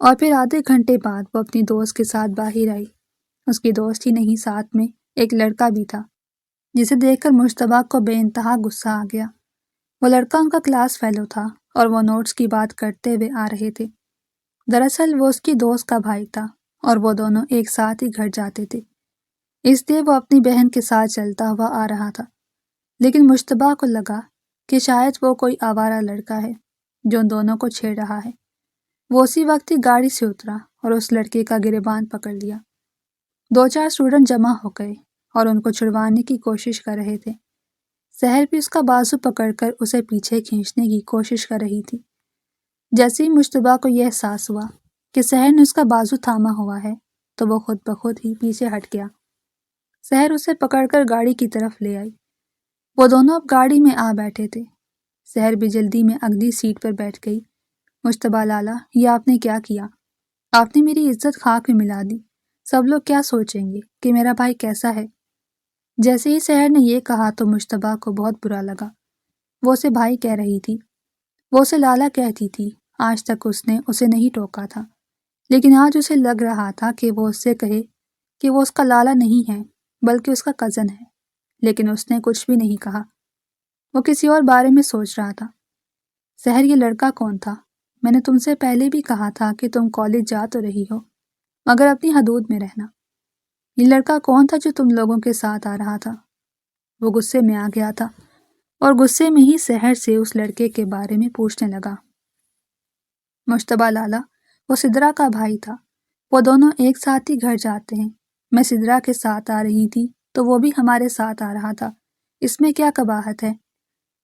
اور پھر آدھے گھنٹے بعد وہ اپنی دوست کے ساتھ باہر آئی۔ اس کی دوست ہی نہیں، ساتھ میں ایک لڑکا بھی تھا، جسے دیکھ کر مشتبہ کو بے انتہا غصہ آ گیا۔ وہ لڑکا ان کا کلاس فیلو تھا اور وہ نوٹس کی بات کرتے ہوئے آ رہے تھے۔ دراصل وہ اس کی دوست کا بھائی تھا اور وہ دونوں ایک ساتھ ہی گھر جاتے تھے، اس لیے وہ اپنی بہن کے ساتھ چلتا ہوا آ رہا تھا۔ لیکن مشتبہ کو لگا کہ شاید وہ کوئی آوارہ لڑکا ہے جو ان دونوں کو چھیڑ رہا ہے۔ وہ اسی وقت ہی گاڑی سے اترا اور اس لڑکے کا گریبان پکڑ لیا۔ 2-4 اسٹوڈنٹ جمع ہو گئے اور ان کو چھڑوانے کی کوشش کر رہے تھے۔ سحر بھی اس کا بازو پکڑ کر اسے پیچھے کھینچنے کی کوشش کر رہی تھی۔ جیسے ہی مشتبہ کو یہ احساس ہوا کہ سحر نے اس کا بازو تھاما ہوا ہے تو وہ خود بخود ہی پیچھے ہٹ گیا۔ سحر اسے پکڑ کر گاڑی کی طرف لے آئی۔ وہ دونوں اب گاڑی میں آ بیٹھے تھے۔ سحر بھی جلدی میں اگلی سیٹ پر بیٹھ گئی۔ مشتبہ لالا، یہ آپ نے کیا کیا؟ آپ نے میری عزت خاک میں ملا دی۔ سب لوگ کیا سوچیں گے کہ میرا بھائی کیسا ہے؟ جیسے ہی سحر نے یہ کہا تو مشتبہ کو بہت برا لگا۔ وہ اسے بھائی کہہ رہی تھی، وہ اسے لالا کہتی تھی۔ آج تک اس نے اسے نہیں ٹوکا تھا، لیکن آج اسے لگ رہا تھا کہ وہ اس سے کہے کہ وہ اس کا لالا نہیں ہے بلکہ اس کا کزن ہے، لیکن اس نے کچھ بھی نہیں کہا۔ وہ کسی اور بارے میں سوچ رہا تھا۔ سحر، یہ لڑکا کون تھا؟ میں نے تم سے پہلے بھی کہا تھا کہ تم کالج جا تو رہی ہو، مگر اپنی حدود میں رہنا۔ یہ لڑکا کون تھا جو تم لوگوں کے ساتھ آ رہا تھا؟ وہ غصے میں آ گیا تھا اور غصے میں ہی سحر سے اس لڑکے کے بارے میں پوچھنے لگا۔ مشتبہ لالا، وہ سدرا کا بھائی تھا، وہ دونوں ایک ساتھ ہی گھر جاتے ہیں۔ میں سدرا کے ساتھ آ رہی تھی تو وہ بھی ہمارے ساتھ آ رہا تھا، اس میں کیا قباحت ہے؟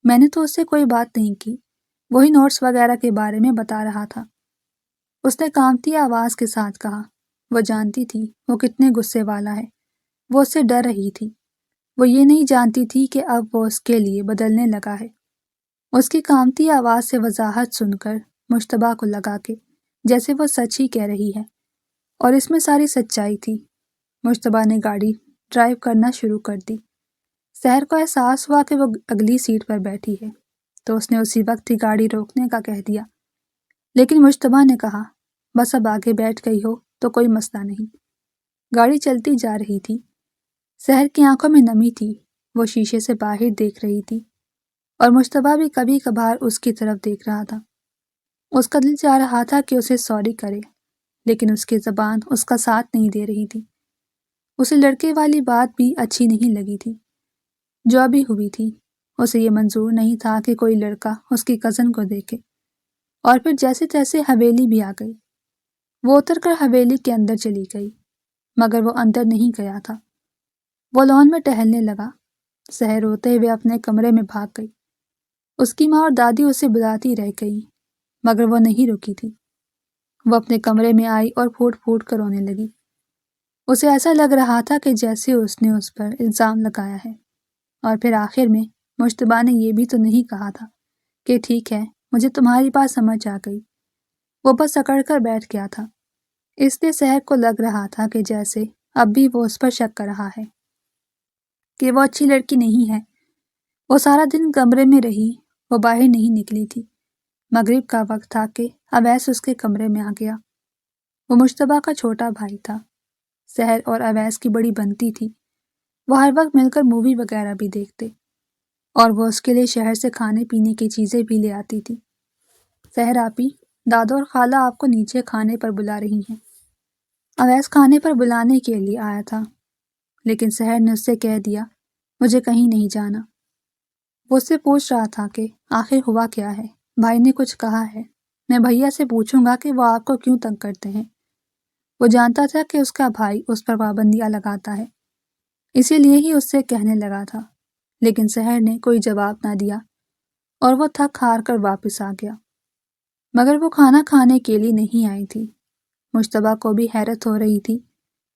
میں نے تو اس سے کوئی بات نہیں کی، وہی نوٹس وغیرہ کے بارے میں بتا رہا تھا، اس نے کانپتی آواز کے ساتھ کہا۔ وہ جانتی تھی وہ کتنے غصے والا ہے، وہ اس سے ڈر رہی تھی۔ وہ یہ نہیں جانتی تھی کہ اب وہ اس کے لیے بدلنے لگا ہے۔ اس کی کانپتی آواز سے وضاحت سن کر مشتبہ کو لگا کہ جیسے وہ سچ ہی کہہ رہی ہے اور اس میں ساری سچائی تھی۔ مشتبہ نے گاڑی ڈرائیو کرنا شروع کر دی۔ سحر کو احساس ہوا کہ وہ اگلی سیٹ پر بیٹھی ہے تو اس نے اسی وقت ہی گاڑی روکنے کا کہہ دیا، لیکن مشتبہ نے کہا، بس اب آگے بیٹھ گئی ہو تو کوئی مسئلہ نہیں۔ گاڑی چلتی جا رہی تھی۔ سحر کی آنکھوں میں نمی تھی، وہ شیشے سے باہر دیکھ رہی تھی اور مشتبہ بھی کبھی کبھار اس کی طرف دیکھ رہا تھا۔ اس کا دل چاہ رہا تھا کہ اسے سوری کرے، لیکن اس کی زبان اس کا ساتھ نہیں دے رہی تھی۔ اسے لڑکے والی بات بھی اچھی نہیں لگی تھی جو ابھی ہوئی تھی۔ اسے یہ منظور نہیں تھا کہ کوئی لڑکا اس کی کزن کو دیکھے، اور پھر جیسے تیسے حویلی بھی آ گئی۔ وہ اتر کر حویلی کے اندر چلی گئی، مگر وہ اندر نہیں گیا تھا۔ وہ لان میں ٹہلنے لگا۔ سحر روتے ہوئے اپنے کمرے میں بھاگ گئی۔ اس کی ماں اور دادی اسے بلاتی رہ گئی، مگر وہ نہیں رکی تھی۔ وہ اپنے کمرے میں آئی اور پھوٹ پھوٹ کر رونے لگی۔ اسے ایسا لگ رہا تھا کہ جیسے اس نے اس پر الزام لگایا ہے، اور پھر آخر میں مشتبہ نے یہ بھی تو نہیں کہا تھا کہ ٹھیک ہے، مجھے تمہاری بات سمجھ آ گئی۔ وہ بس اکڑ کر بیٹھ گیا تھا۔ اس لیے سحر کو لگ رہا تھا کہ جیسے اب بھی وہ اس پر شک کر رہا ہے کہ وہ اچھی لڑکی نہیں ہے۔ وہ سارا دن کمرے میں رہی، وہ باہر نہیں نکلی تھی۔ مغرب کا وقت تھا کہ اویس اس کے کمرے میں آ گیا۔ وہ مشتبہ کا چھوٹا بھائی تھا۔ سحر اور اویس کی بڑی بنتی تھی۔ وہ ہر وقت مل کر مووی وغیرہ بھی دیکھتے، اور وہ اس کے لیے شہر سے کھانے پینے کی چیزیں بھی لے آتی تھی۔ سحر آپی، دادو اور خالہ آپ کو نیچے کھانے پر بلا رہی ہیں۔ اویس کھانے پر بلانے کے لیے آیا تھا، لیکن سحر نے اس سے کہہ دیا مجھے کہیں نہیں جانا۔ وہ اس سے پوچھ رہا تھا کہ آخر ہوا کیا ہے، بھائی نے کچھ کہا ہے؟ میں بھیا سے پوچھوں گا کہ وہ آپ کو کیوں تنگ کرتے ہیں۔ وہ جانتا تھا کہ اس کا بھائی اس پر پابندیاں لگاتا ہے، اسی لیے ہی اس سے کہنے لگا تھا، لیکن سحر نے کوئی جواب نہ دیا اور وہ تھک ہار کر واپس آ گیا۔ مگر وہ کھانا کھانے کے لیے نہیں آئی تھی۔ مشتبہ کو بھی حیرت ہو رہی تھی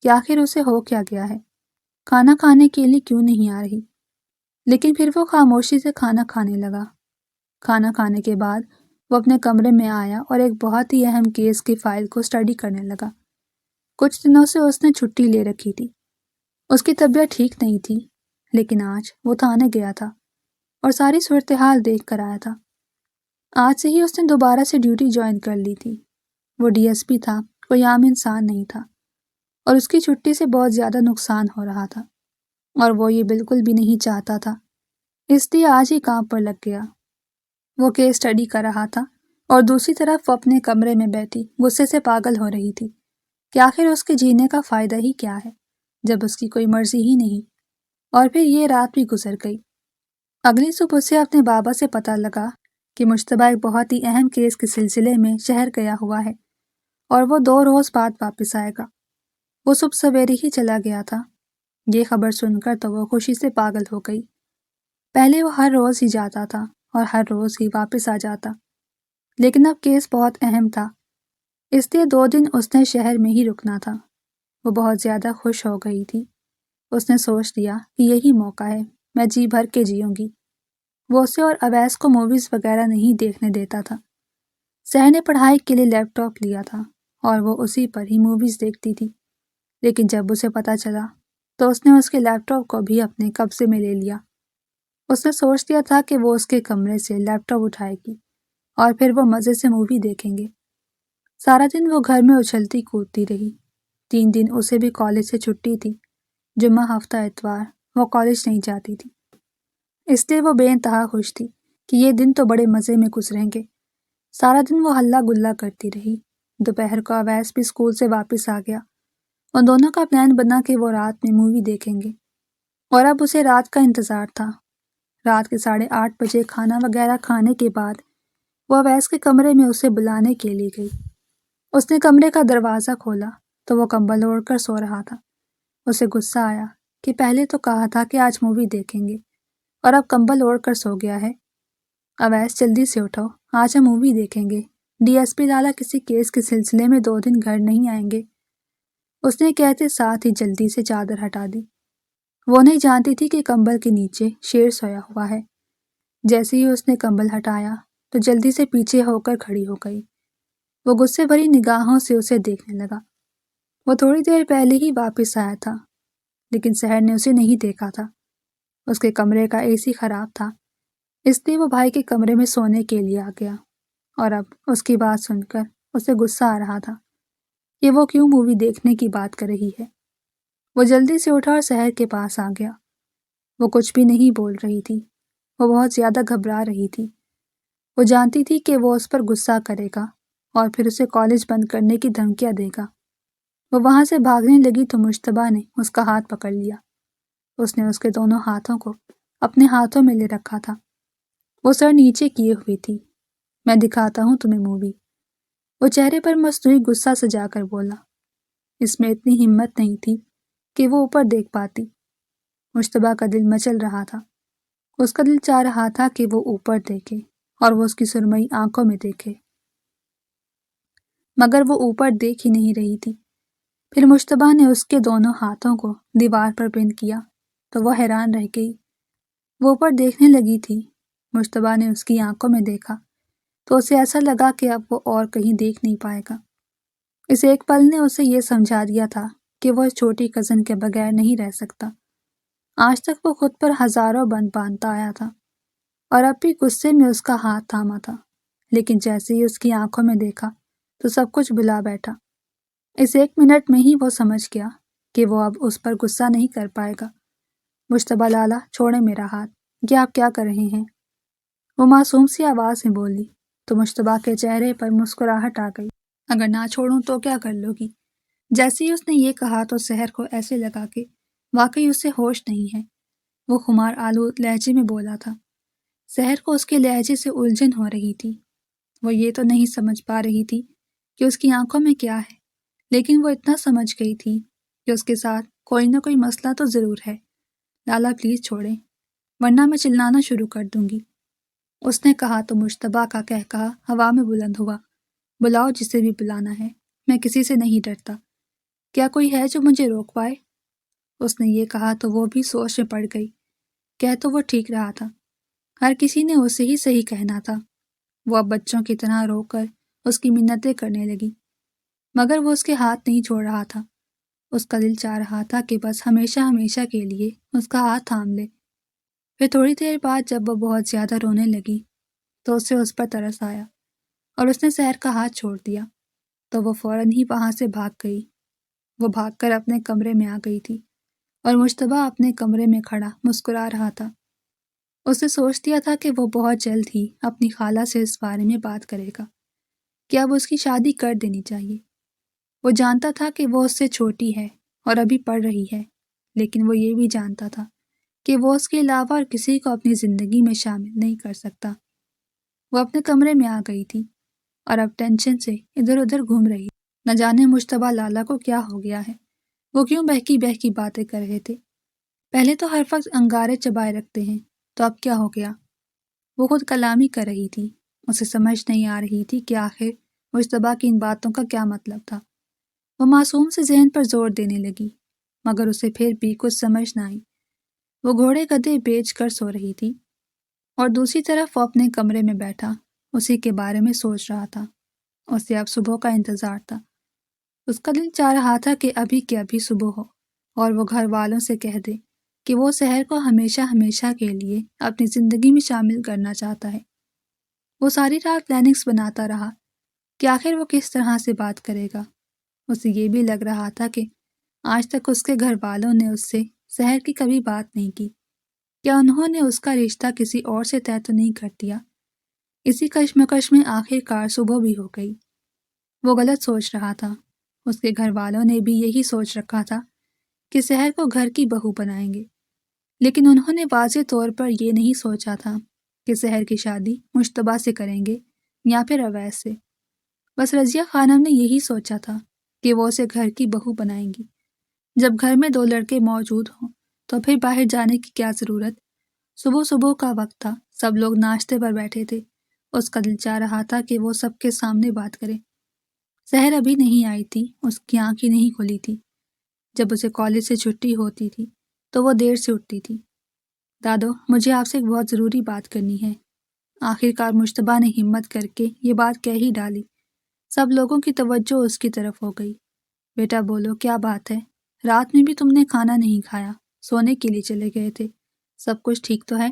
کہ آخر اسے ہو کیا گیا ہے، کھانا کھانے کے لیے کیوں نہیں آ رہی۔ لیکن پھر وہ خاموشی سے کھانا کھانے لگا۔ کھانا کھانے کے بعد وہ اپنے کمرے میں آیا اور ایک بہت ہی اہم کیس کی فائل کو اسٹڈی کرنے لگا۔ کچھ دنوں سے اس نے چھٹی لے رکھی تھی۔ اس کی طبیعت ٹھیک نہیں تھی، لیکن آج وہ تھانے گیا تھا اور ساری صورتحال دیکھ کر آیا تھا۔ آج سے ہی اس نے دوبارہ سے ڈیوٹی جوائن کر لی تھی۔ وہ ڈی ایس پی تھا، کوئی عام انسان نہیں تھا، اور اس کی چھٹی سے بہت زیادہ نقصان ہو رہا تھا، اور وہ یہ بالکل بھی نہیں چاہتا تھا، اس لیے آج ہی کام پر لگ گیا۔ وہ کیس اسٹڈی کر رہا تھا اور دوسری طرف وہ اپنے کمرے میں بیٹھی غصے سے پاگل ہو رہی تھی کہ آخر اس کے جینے کا فائدہ ہی کیا ہے جب اس کی کوئی مرضی ہی نہیں۔ اور پھر یہ رات بھی گزر گئی۔ اگلی صبح اسے اپنے بابا سے پتہ لگا کہ مشتبہ ایک بہت ہی اہم کیس کے سلسلے میں شہر گیا ہوا ہے اور وہ 2 روز بعد واپس آئے گا۔ وہ صبح سویرے ہی چلا گیا تھا۔ یہ خبر سن کر تو وہ خوشی سے پاگل ہو گئی۔ پہلے وہ ہر روز ہی جاتا تھا اور ہر روز ہی واپس آ جاتا، لیکن اب کیس بہت اہم تھا، اس لیے 2 دن اس نے شہر میں ہی رکنا تھا۔ وہ بہت زیادہ خوش ہو گئی تھی۔ اس نے سوچ لیا کہ یہی موقع ہے، میں جی بھر کے جیوں گی۔ وہ اسے اور اویس کو موویز وغیرہ نہیں دیکھنے دیتا تھا۔ سحر نے پڑھائی کے لیے لیپ ٹاپ لیا تھا اور وہ اسی پر ہی موویز دیکھتی تھی، لیکن جب اسے پتہ چلا تو اس نے اس کے لیپ ٹاپ کو بھی اپنے قبضے میں لے لیا۔ اس نے سوچ لیا تھا کہ وہ اس کے کمرے سے لیپ ٹاپ اٹھائے گی اور پھر وہ مزے سے مووی دیکھیں گے۔ سارا دن وہ گھر میں اچھلتی کودتی رہی۔ 3 دن اسے بھی کالج سے چھٹی تھی، جمعہ ہفتہ اتوار وہ کالج نہیں جاتی تھی، اس لیے وہ بے انتہا خوش تھی کہ یہ دن تو بڑے مزے میں گزریں گے۔ سارا دن وہ ہلہ گلا کرتی رہی۔ دوپہر کو اویس بھی اسکول سے واپس آ گیا۔ ان دونوں کا پلان بنا کہ وہ رات میں مووی دیکھیں گے، اور اب اسے رات کا انتظار تھا۔ رات کے 8:30 بجے کھانا وغیرہ کھانے کے بعد وہ اویس کے کمرے میں اسے بلانے کے لیے گئی۔ اس نے کمرے کا دروازہ کھولا تو وہ کمبل اوڑھ کر سو رہا تھا۔ اسے غصہ آیا کہ پہلے تو کہا تھا کہ آج مووی دیکھیں گے اور اب کمبل اوڑھ کر سو گیا ہے۔ اویس جلدی سے اٹھو، آج ہم مووی دیکھیں گے۔ ڈی ایس پی لالا کسی کیس کے سلسلے میں 2 دن گھر نہیں آئیں گے۔ اس نے کہتے ساتھ ہی جلدی سے چادر ہٹا دی۔ وہ نہیں جانتی تھی کہ کمبل کے نیچے شیر سویا ہوا ہے۔ جیسے ہی اس نے کمبل ہٹایا تو جلدی سے پیچھے ہو کر کھڑی ہو گئی۔ وہ غصے بھری نگاہوں سے اسے دیکھنے لگا۔ وہ تھوڑی دیر پہلے ہی واپس آیا تھا، لیکن سحر نے اسے نہیں دیکھا تھا۔ اس کے کمرے کا اے سی خراب تھا، اس لیے وہ بھائی کے کمرے میں سونے کے لیے آ گیا، اور اب اس کی بات سن کر اسے غصہ آ رہا تھا کہ وہ کیوں مووی دیکھنے کی بات کر رہی ہے۔ وہ جلدی سے اٹھا اور سحر کے پاس آ گیا۔ وہ کچھ بھی نہیں بول رہی تھی، وہ بہت زیادہ گھبرا رہی تھی۔ وہ جانتی تھی کہ وہ اس پر غصہ کرے گا اور پھر اسے کالج بند کرنے کی دھمکیاں دے گا۔ وہ وہاں سے بھاگنے لگی تو مشتبہ نے اس کا ہاتھ پکڑ لیا۔ اس نے اس کے دونوں ہاتھوں کو اپنے ہاتھوں میں لے رکھا تھا۔ وہ سر نیچے کیے ہوئی تھی۔ میں دکھاتا ہوں تمہیں مووی، وہ چہرے پر مصنوعی غصہ سجا کر بولا۔ اس میں اتنی ہمت نہیں تھی کہ وہ اوپر دیکھ پاتی۔ مشتبہ کا دل مچل رہا تھا۔ اس کا دل چاہ رہا تھا کہ وہ اوپر دیکھے اور وہ اس کی سرمئی آنکھوں میں دیکھے، مگر وہ اوپر دیکھ ہی نہیں رہی تھی۔ پھر مشتبہ نے اس کے دونوں ہاتھوں کو دیوار پر پن کیا تو وہ حیران رہ گئی۔ وہ اوپر دیکھنے لگی تھی۔ مشتبہ نے اس کی آنکھوں میں دیکھا تو اسے ایسا لگا کہ اب وہ اور کہیں دیکھ نہیں پائے گا۔ اس ایک پل نے اسے یہ سمجھا دیا تھا کہ وہ اس چھوٹی کزن کے بغیر نہیں رہ سکتا۔ آج تک وہ خود پر ہزاروں بند باندھتا آیا تھا اور اب بھی غصے میں اس کا ہاتھ تھاما تھا، لیکن جیسے ہی اس کی آنکھوں میں دیکھا تو سب کچھ بھلا بیٹھا۔ اس ایک منٹ میں ہی وہ سمجھ گیا کہ وہ اب اس پر غصہ نہیں کر پائے گا۔ مشتبہ لالا، چھوڑیں میرا ہاتھ، یہ آپ کیا کر رہے ہیں؟ وہ معصوم سی آواز میں بولی تو مشتبہ کے چہرے پر مسکراہٹ آ گئی۔ اگر نہ چھوڑوں تو کیا کر لو گی؟ جیسے ہی اس نے یہ کہا تو سحر کو ایسے لگا کہ واقعی اس سے ہوش نہیں ہے۔ وہ خمار آلود لہجے میں بولا تھا۔ سحر کو اس کے لہجے سے الجھن ہو رہی تھی۔ وہ یہ تو نہیں سمجھ پا رہی تھی کہ اس کی آنکھوں میں کیا ہے، لیکن وہ اتنا سمجھ گئی تھی کہ اس کے ساتھ کوئی نہ کوئی مسئلہ تو ضرور ہے۔ لالا پلیز چھوڑیں، ورنہ میں چلانا شروع کر دوں گی، اس نے کہا تو مشتبہ کا قہقہا ہوا میں بلند ہوا۔ بلاؤ جسے بھی بلانا ہے، میں کسی سے نہیں ڈرتا۔ کیا کوئی ہے جو مجھے روک پائے؟ اس نے یہ کہا تو وہ بھی سوچ میں پڑ گئی۔ کہہ تو وہ ٹھیک رہا تھا، ہر کسی نے اسے ہی صحیح کہنا تھا۔ وہ اب بچوں کی طرح رو کر اس کی منتیں کرنے لگی، مگر وہ اس کے ہاتھ نہیں چھوڑ رہا تھا۔ اس کا دل چاہ رہا تھا کہ بس ہمیشہ ہمیشہ کے لیے اس کا ہاتھ تھام لے۔ پھر تھوڑی دیر بعد جب وہ بہت زیادہ رونے لگی تو اسے اس پر ترس آیا اور اس نے سحر کا ہاتھ چھوڑ دیا تو وہ فوراً ہی وہاں سے بھاگ گئی۔ وہ بھاگ کر اپنے کمرے میں آ گئی تھی اور مشتبہ اپنے کمرے میں کھڑا مسکرا رہا تھا۔ اس نے سوچ دیا تھا کہ وہ بہت جلد ہی اپنی خالہ سے اس بارے میں بات کرے گا کہ اب اس کی شادی کر دینی چاہیے۔ وہ جانتا تھا کہ وہ اس سے چھوٹی ہے اور ابھی پڑھ رہی ہے، لیکن وہ یہ بھی جانتا تھا کہ وہ اس کے علاوہ اور کسی کو اپنی زندگی میں شامل نہیں کر سکتا۔ وہ اپنے کمرے میں آ گئی تھی اور اب ٹینشن سے ادھر ادھر گھوم رہی۔ نہ جانے مشتبہ لالا کو کیا ہو گیا ہے، وہ کیوں بہکی بہکی باتیں کر رہے تھے؟ پہلے تو ہر وقت انگارے چبائے رکھتے ہیں، تو اب کیا ہو گیا؟ وہ خود کلامی کر رہی تھی۔ اسے سمجھ نہیں آ رہی تھی کہ آخر مشتبہ کی ان باتوں کا کیا مطلب تھا۔ وہ معصوم سے ذہن پر زور دینے لگی، مگر اسے پھر بھی کچھ سمجھ نہ آئی۔ وہ گھوڑے گدھے بیچ کر سو رہی تھی اور دوسری طرف وہ اپنے کمرے میں بیٹھا اسی کے بارے میں سوچ رہا تھا۔ اسے اب صبح کا انتظار تھا۔ اس کا دل چاہ رہا تھا کہ ابھی کے ابھی صبح ہو اور وہ گھر والوں سے کہہ دے کہ وہ سحر کو ہمیشہ ہمیشہ کے لیے اپنی زندگی میں شامل کرنا چاہتا ہے۔ وہ ساری رات پلاننگز بناتا رہا کہ آخر وہ کس طرح سے بات کرے گا۔ اسے یہ بھی لگ رہا تھا کہ آج تک اس کے گھر والوں نے اس سے سحر کی کبھی بات نہیں کی۔ کیا انہوں نے اس کا رشتہ کسی اور سے طے تو نہیں کر دیا؟ اسی کشمکش میں آخر کار صبح بھی ہو گئی۔ وہ غلط سوچ رہا تھا۔ اس کے گھر والوں نے بھی یہی سوچ رکھا تھا کہ سحر کو گھر کی بہو بنائیں گے، لیکن انہوں نے واضح طور پر یہ نہیں سوچا تھا کہ سحر کی شادی مشتبہ سے کریں گے یا پھر اویس سے۔ بس رضیہ خانم نے یہی سوچا تھا کہ وہ اسے گھر کی بہو بنائیں گی۔ جب گھر میں دو لڑکے موجود ہوں تو پھر باہر جانے کی کیا ضرورت؟ صبح صبح کا وقت تھا، سب لوگ ناشتے پر بیٹھے تھے۔ اس کا دل چاہ رہا تھا کہ وہ سب کے سامنے بات کرے۔ سحر ابھی نہیں آئی تھی، اس کی آنکھیں نہیں کھلی تھی۔ جب اسے کالج سے چھٹی ہوتی تھی تو وہ دیر سے اٹھتی تھی۔ دادو، مجھے آپ سے ایک بہت ضروری بات کرنی ہے۔ آخر کار مشتبہ نے ہمت کر کے یہ بات کہہ ہی ڈالی۔ سب لوگوں کی توجہ اس کی طرف ہو گئی۔ بیٹا بولو، کیا بات ہے؟ رات میں بھی تم نے کھانا نہیں کھایا، سونے کے لیے چلے گئے تھے، سب کچھ ٹھیک تو ہے؟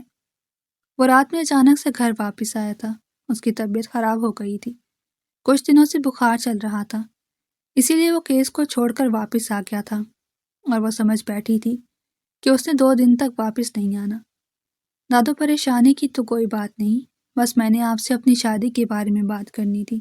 وہ رات میں اچانک سے گھر واپس آیا تھا۔ اس کی طبیعت خراب ہو گئی تھی، کچھ دنوں سے بخار چل رہا تھا، اسی لیے وہ کیس کو چھوڑ کر واپس آ گیا تھا اور وہ سمجھ بیٹھی تھی کہ اس نے 2 دن تک واپس نہیں آنا۔ دادو، پریشانی کی تو کوئی بات نہیں، بس میں نے آپ سے اپنی شادی کے بارے میں بات کرنی تھی۔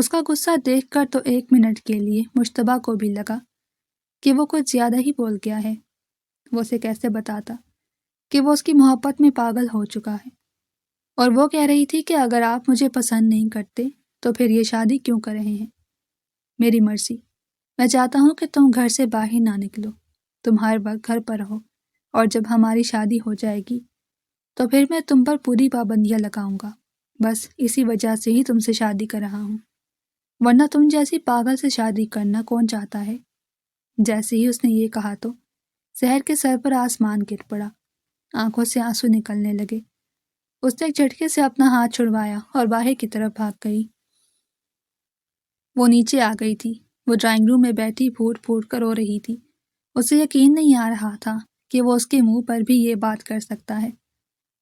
اس کا غصہ دیکھ کر تو 1 منٹ کے لیے مشتبہ کو بھی لگا کہ وہ کچھ زیادہ ہی بول گیا ہے۔ وہ اسے کیسے بتاتا کہ وہ اس کی محبت میں پاگل ہو چکا ہے، اور وہ کہہ رہی تھی کہ اگر آپ مجھے پسند نہیں کرتے تو پھر یہ شادی کیوں کر رہے ہیں؟ میری مرضی، میں چاہتا ہوں کہ تم گھر سے باہر نہ نکلو، تم ہر وقت گھر پر رہو، اور جب ہماری شادی ہو جائے گی تو پھر میں تم پر پوری پابندیاں لگاؤں گا۔ بس اسی وجہ سے ہی تم سے شادی کر رہا ہوں، ورنہ تم جیسی پاگل سے شادی کرنا کون چاہتا ہے؟ جیسے ہی اس نے یہ کہا تو سحر کے سر پر آسمان گر پڑا، آنکھوں سے آنسو نکلنے لگے۔ اس نے ایک جھٹکے سے اپنا ہاتھ چھڑوایا اور باہر کی طرف بھاگ گئی۔ وہ نیچے آ گئی تھی۔ وہ ڈرائنگ روم میں بیٹھی پھوٹ پھوٹ کر رو رہی تھی۔ اسے یقین نہیں آ رہا تھا کہ وہ اس کے منہ پر بھی یہ بات کر سکتا ہے۔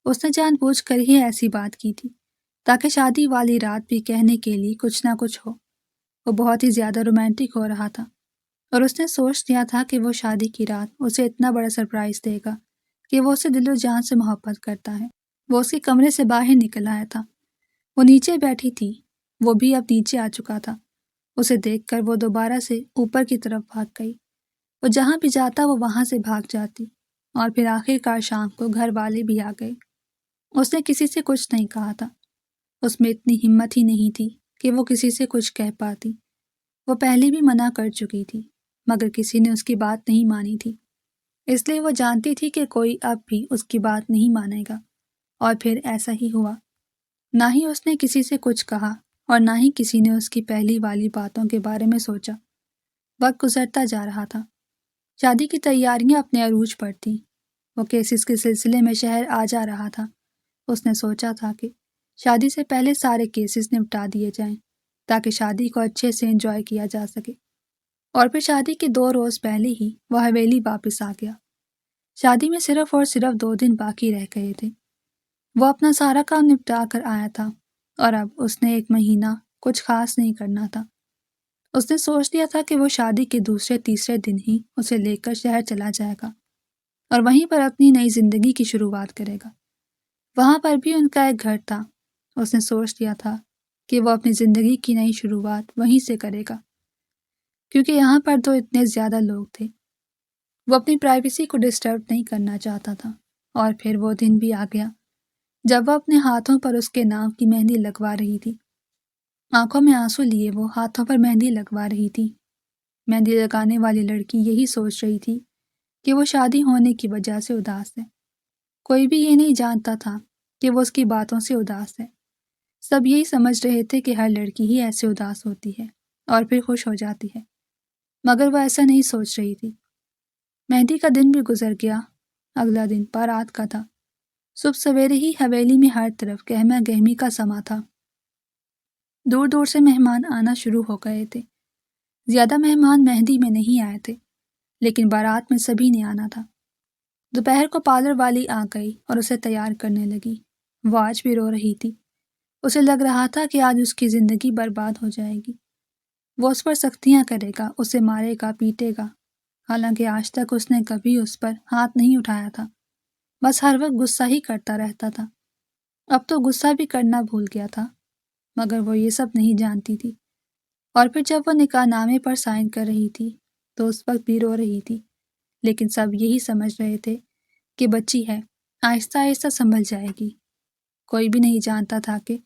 اس نے جان بوجھ کر ہی ایسی بات کی تھی تاکہ شادی والی رات بھی کہنے کے لیے کچھ نہ کچھ ہو۔ وہ بہت ہی زیادہ رومانٹک ہو رہا تھا، اور اس نے سوچ لیا تھا کہ وہ شادی کی رات اسے اتنا بڑا سرپرائز دے گا کہ وہ اسے دل و جان سے محبت کرتا ہے۔ وہ اس کے کمرے سے باہر نکل آیا تھا۔ وہ نیچے بیٹھی تھی، وہ بھی اب نیچے آ چکا تھا۔ اسے دیکھ کر وہ دوبارہ سے اوپر کی طرف بھاگ گئی۔ وہ جہاں بھی جاتا وہ وہاں سے بھاگ جاتی، اور پھر آخر کار شام کو گھر والے بھی آ گئے۔ اس نے کسی سے کچھ نہیں کہا تھا، اس میں اتنی ہمت ہی نہیں تھی کہ وہ کسی سے کچھ کہہ پاتی۔ وہ پہلے بھی منع کر چکی تھی، مگر کسی نے اس کی بات نہیں مانی تھی، اس لیے وہ جانتی تھی کہ کوئی اب بھی اس کی بات نہیں مانے گا، اور پھر ایسا ہی ہوا۔ نہ ہی اس نے کسی سے کچھ کہا، اور نہ ہی کسی نے اس کی پہلی والی باتوں کے بارے میں سوچا۔ وقت گزرتا جا رہا تھا، شادی کی تیاریاں اپنے عروج پر تھیں۔ وہ کیسز کے سلسلے میں شہر آ جا رہا تھا۔ اس نے سوچا تھا کہ شادی سے پہلے سارے کیسز نپٹا دیے جائیں تاکہ شادی کو اچھے سے انجوائے کیا جا سکے۔ اور پھر شادی کے 2 روز پہلے ہی وہ حویلی واپس آ گیا۔ شادی میں صرف اور صرف 2 دن باقی رہ گئے تھے۔ وہ اپنا سارا کام نپٹا کر آیا تھا، اور اب اس نے 1 مہینہ کچھ خاص نہیں کرنا تھا۔ اس نے سوچ لیا تھا کہ وہ شادی کے دوسرے تیسرے دن ہی اسے لے کر شہر چلا جائے گا، اور وہیں پر اپنی نئی زندگی کی شروعات کرے گا۔ وہاں پر بھی ان کا ایک گھر تھا۔ اس نے سوچ لیا تھا کہ وہ اپنی زندگی کی نئی شروعات وہیں سے کرے گا، کیونکہ یہاں پر تو اتنے زیادہ لوگ تھے۔ وہ اپنی پرائیویسی کو ڈسٹرب نہیں کرنا چاہتا تھا۔ اور پھر وہ دن بھی آ گیا جب وہ اپنے ہاتھوں پر اس کے نام کی مہندی لگوا رہی تھی۔ آنکھوں میں آنسو لیے وہ ہاتھوں پر مہندی لگوا رہی تھی۔ مہندی لگانے والی لڑکی یہی سوچ رہی تھی کہ وہ شادی ہونے کی وجہ سے اداس ہے۔ کوئی بھی یہ نہیں جانتا تھا کہ وہ اس کی باتوں سے اداس ہے۔ سب یہی سمجھ رہے تھے کہ ہر لڑکی ہی ایسے اداس ہوتی ہے اور پھر خوش ہو جاتی ہے، مگر وہ ایسا نہیں سوچ رہی تھی۔ مہندی کا دن بھی گزر گیا۔ اگلا دن بارات کا تھا۔ صبح سویرے ہی حویلی میں ہر طرف گہما گہمی کا سما تھا۔ دور دور سے مہمان آنا شروع ہو گئے تھے۔ زیادہ مہمان مہندی میں نہیں آئے تھے، لیکن بارات میں سبھی نے آنا تھا۔ دوپہر کو پارلر والی آ گئی اور اسے تیار کرنے لگی۔ وہ آج بھی رو رہی تھی۔ اسے لگ رہا تھا کہ آج اس کی زندگی برباد ہو جائے گی۔ وہ اس پر سختیاں کرے گا، اسے مارے گا، پیٹے گا، حالانکہ آج تک اس نے کبھی اس پر ہاتھ نہیں اٹھایا تھا، بس ہر وقت غصہ ہی کرتا رہتا تھا۔ اب تو غصہ بھی کرنا بھول گیا تھا، مگر وہ یہ سب نہیں جانتی تھی۔ اور پھر جب وہ نکاح نامے پر سائن کر رہی تھی تو اس وقت بھی رو رہی تھی، لیکن سب یہی سمجھ رہے تھے کہ بچی ہے، آہستہ آہستہ سنبھل جائے گی۔ کوئی بھی نہیں جانتا تھا کہ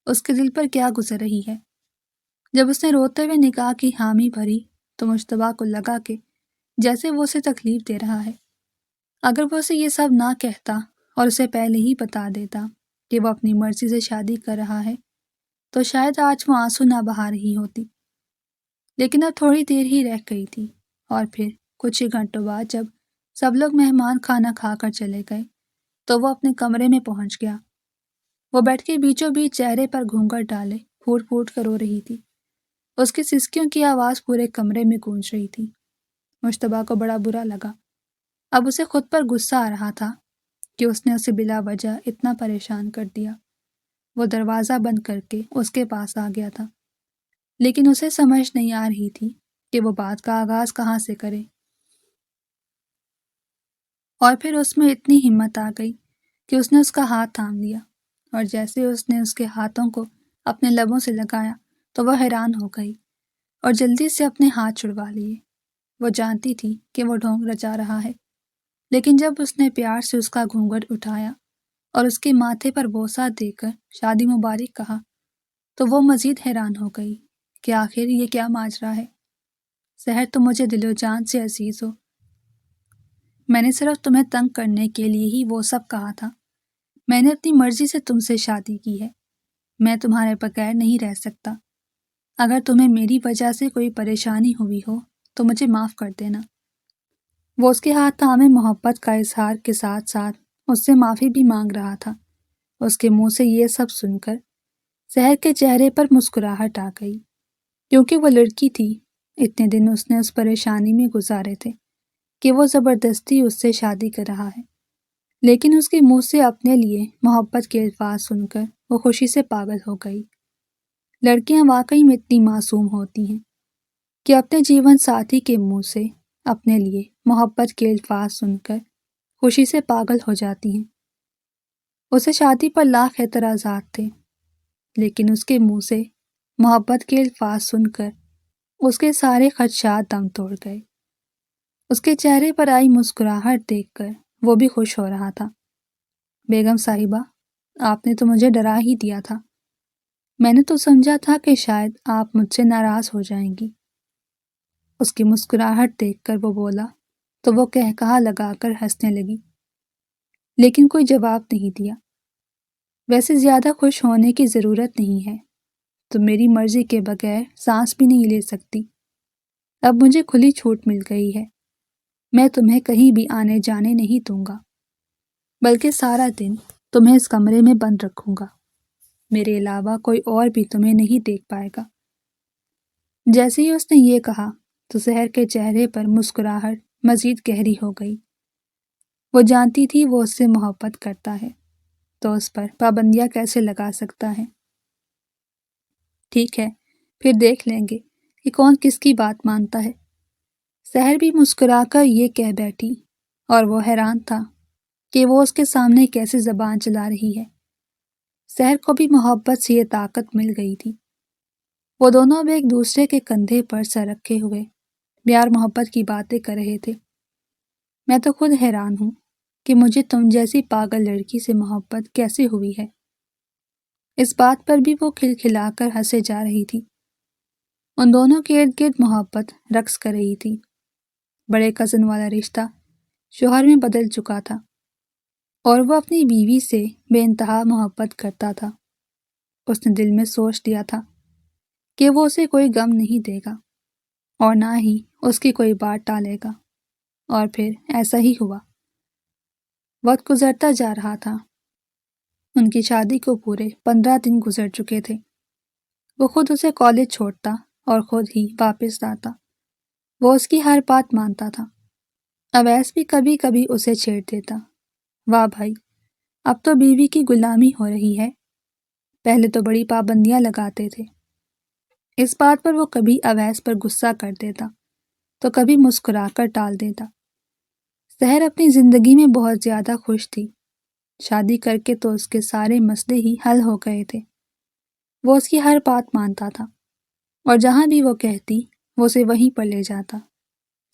اس کے دل پر کیا گزر رہی ہے۔ جب اس نے روتے ہوئے نکاح کی حامی بھری تو مشتبہ کو لگا کہ جیسے وہ اسے تکلیف دے رہا ہے۔ اگر وہ اسے یہ سب نہ کہتا اور اسے پہلے ہی بتا دیتا کہ وہ اپنی مرضی سے شادی کر رہا ہے تو شاید آج وہ آنسو نہ بہا رہی ہوتی۔ لیکن اب تھوڑی دیر ہی رہ گئی تھی، اور پھر کچھ ہی گھنٹوں بعد جب سب لوگ مہمان کھانا کھا کر چلے گئے تو وہ اپنے کمرے میں پہنچ گیا۔ وہ بیٹھ کے بیچوں بیچ چہرے پر گھونگھٹ ڈالے پھوٹ پھوٹ کر رو رہی تھی۔ اس کی سسکیوں کی آواز پورے کمرے میں گونج رہی تھی۔ مشتبہ کو بڑا برا لگا۔ اب اسے خود پر غصہ آ رہا تھا کہ اس نے اسے بلا وجہ اتنا پریشان کر دیا۔ وہ دروازہ بند کر کے اس کے پاس آ گیا تھا، لیکن اسے سمجھ نہیں آ رہی تھی کہ وہ بات کا آغاز کہاں سے کرے۔ اور پھر اس میں اتنی ہمت آ گئی کہ اس نے اس کا ہاتھ تھام لیا، اور جیسے اس نے اس کے ہاتھوں کو اپنے لبوں سے لگایا تو وہ حیران ہو گئی اور جلدی سے اپنے ہاتھ چھڑوا لیے۔ وہ جانتی تھی کہ وہ ڈھونگ رچا رہا ہے، لیکن جب اس نے پیار سے اس کا گھونگھٹ اٹھایا اور اس کے ماتھے پر بوسہ دے کر شادی مبارک کہا تو وہ مزید حیران ہو گئی کہ آخر یہ کیا ماجرا ہے۔ سحر، تم مجھے دل و جان سے عزیز ہو۔ میں نے صرف تمہیں تنگ کرنے کے لیے ہی وہ سب کہا تھا۔ میں نے اپنی مرضی سے تم سے شادی کی ہے۔ میں تمہارے بغیر نہیں رہ سکتا۔ اگر تمہیں میری وجہ سے کوئی پریشانی ہوئی ہو تو مجھے معاف کر دینا۔ وہ اس کے ہاتھ تھامے محبت کا اظہار کے ساتھ ساتھ اس سے معافی بھی مانگ رہا تھا۔ اس کے منہ سے یہ سب سن کر سحر کے چہرے پر مسکراہٹ آ گئی، کیونکہ وہ لڑکی تھی۔ اتنے دن اس نے اس پریشانی میں گزارے تھے کہ وہ زبردستی اس سے شادی کر رہا ہے، لیکن اس کے منہ سے اپنے لیے محبت کے الفاظ سن کر وہ خوشی سے پاگل ہو گئی۔ لڑکیاں واقعی میں اتنی معصوم ہوتی ہیں کہ اپنے جیون ساتھی کے منہ سے اپنے لیے محبت کے الفاظ سن کر خوشی سے پاگل ہو جاتی ہیں۔ اسے شادی پر لاکھ اعتراضات تھے، لیکن اس کے منہ سے محبت کے الفاظ سن کر اس کے سارے خدشات دم توڑ گئے۔ اس کے چہرے پر آئی مسکراہٹ دیکھ کر وہ بھی خوش ہو رہا تھا۔ بیگم صاحبہ، آپ نے تو مجھے ڈرا ہی دیا تھا۔ میں نے تو سمجھا تھا کہ شاید آپ مجھ سے ناراض ہو جائیں گی۔ اس کی مسکراہٹ دیکھ کر وہ بولا تو وہ قہقہا لگا کر ہنسنے لگی، لیکن کوئی جواب نہیں دیا۔ ویسے زیادہ خوش ہونے کی ضرورت نہیں ہے، تم میری مرضی کے بغیر سانس بھی نہیں لے سکتی۔ اب مجھے کھلی چھوٹ مل گئی ہے۔ میں تمہیں کہیں بھی آنے جانے نہیں دوں گا، بلکہ سارا دن تمہیں اس کمرے میں بند رکھوں گا۔ میرے علاوہ کوئی اور بھی تمہیں نہیں دیکھ پائے گا۔ جیسے ہی اس نے یہ کہا تو سحر کے چہرے پر مسکراہٹ مزید گہری ہو گئی۔ وہ جانتی تھی وہ اس سے محبت کرتا ہے تو اس پر پابندیاں کیسے لگا سکتا ہے۔ ٹھیک ہے، پھر دیکھ لیں گے کہ کون کس کی بات مانتا ہے۔ سحر بھی مسکرا کر یہ کہہ بیٹھی اور وہ حیران تھا کہ وہ اس کے سامنے کیسے زبان چلا رہی ہے۔ سحر کو بھی محبت سے یہ طاقت مل گئی تھی۔ وہ دونوں اب ایک دوسرے کے کندھے پر سر رکھے ہوئے پیار محبت کی باتیں کر رہے تھے۔ میں تو خود حیران ہوں کہ مجھے تم جیسی پاگل لڑکی سے محبت کیسے ہوئی ہے۔ اس بات پر بھی وہ کھلکھلا کر ہنسے جا رہی تھی۔ ان دونوں کے ارد گرد محبت رقص کر رہی تھی۔ بڑے کزن والا رشتہ شوہر میں بدل چکا تھا اور وہ اپنی بیوی سے بے انتہا محبت کرتا تھا۔ اس نے دل میں سوچ لیا تھا کہ وہ اسے کوئی غم نہیں دے گا اور نہ ہی اس کی کوئی بات ٹالے گا، اور پھر ایسا ہی ہوا۔ وقت گزرتا جا رہا تھا۔ ان کی شادی کو پورے 15 دن گزر چکے تھے۔ وہ خود اسے کالج چھوڑتا اور خود ہی واپس آتا۔ وہ اس کی ہر بات مانتا تھا۔ اویس بھی کبھی کبھی اسے چھیڑ دیتا۔ واہ بھائی، اب تو بیوی کی غلامی ہو رہی ہے۔ پہلے تو بڑی پابندیاں لگاتے تھے۔ اس بات پر وہ کبھی اویس پر غصہ کر دیتا تو کبھی مسکرا کر ٹال دیتا۔ سحر اپنی زندگی میں بہت زیادہ خوش تھی۔ شادی کر کے تو اس کے سارے مسئلے ہی حل ہو گئے تھے۔ وہ اس کی ہر بات مانتا تھا اور جہاں بھی وہ کہتی وہ اسے وہیں پر لے جاتا۔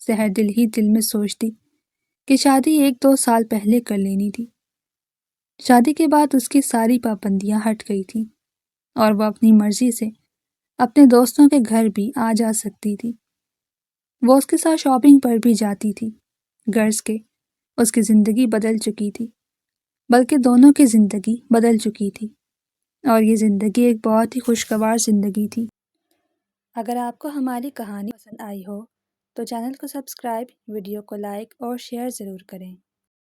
سحر دل ہی دل میں سوچتی کہ شادی 1-2 سال پہلے کر لینی تھی۔ شادی کے بعد اس کی ساری پابندیاں ہٹ گئی تھیں اور وہ اپنی مرضی سے اپنے دوستوں کے گھر بھی آ جا سکتی تھی۔ وہ اس کے ساتھ شاپنگ پر بھی جاتی تھی۔ غرض کہ اس کی زندگی بدل چکی تھی، بلکہ دونوں کی زندگی بدل چکی تھی، اور یہ زندگی ایک بہت ہی خوشگوار زندگی تھی۔ اگر آپ کو ہماری کہانی پسند آئی ہو تو چینل کو سبسکرائب، ویڈیو کو لائک اور شیئر ضرور کریں۔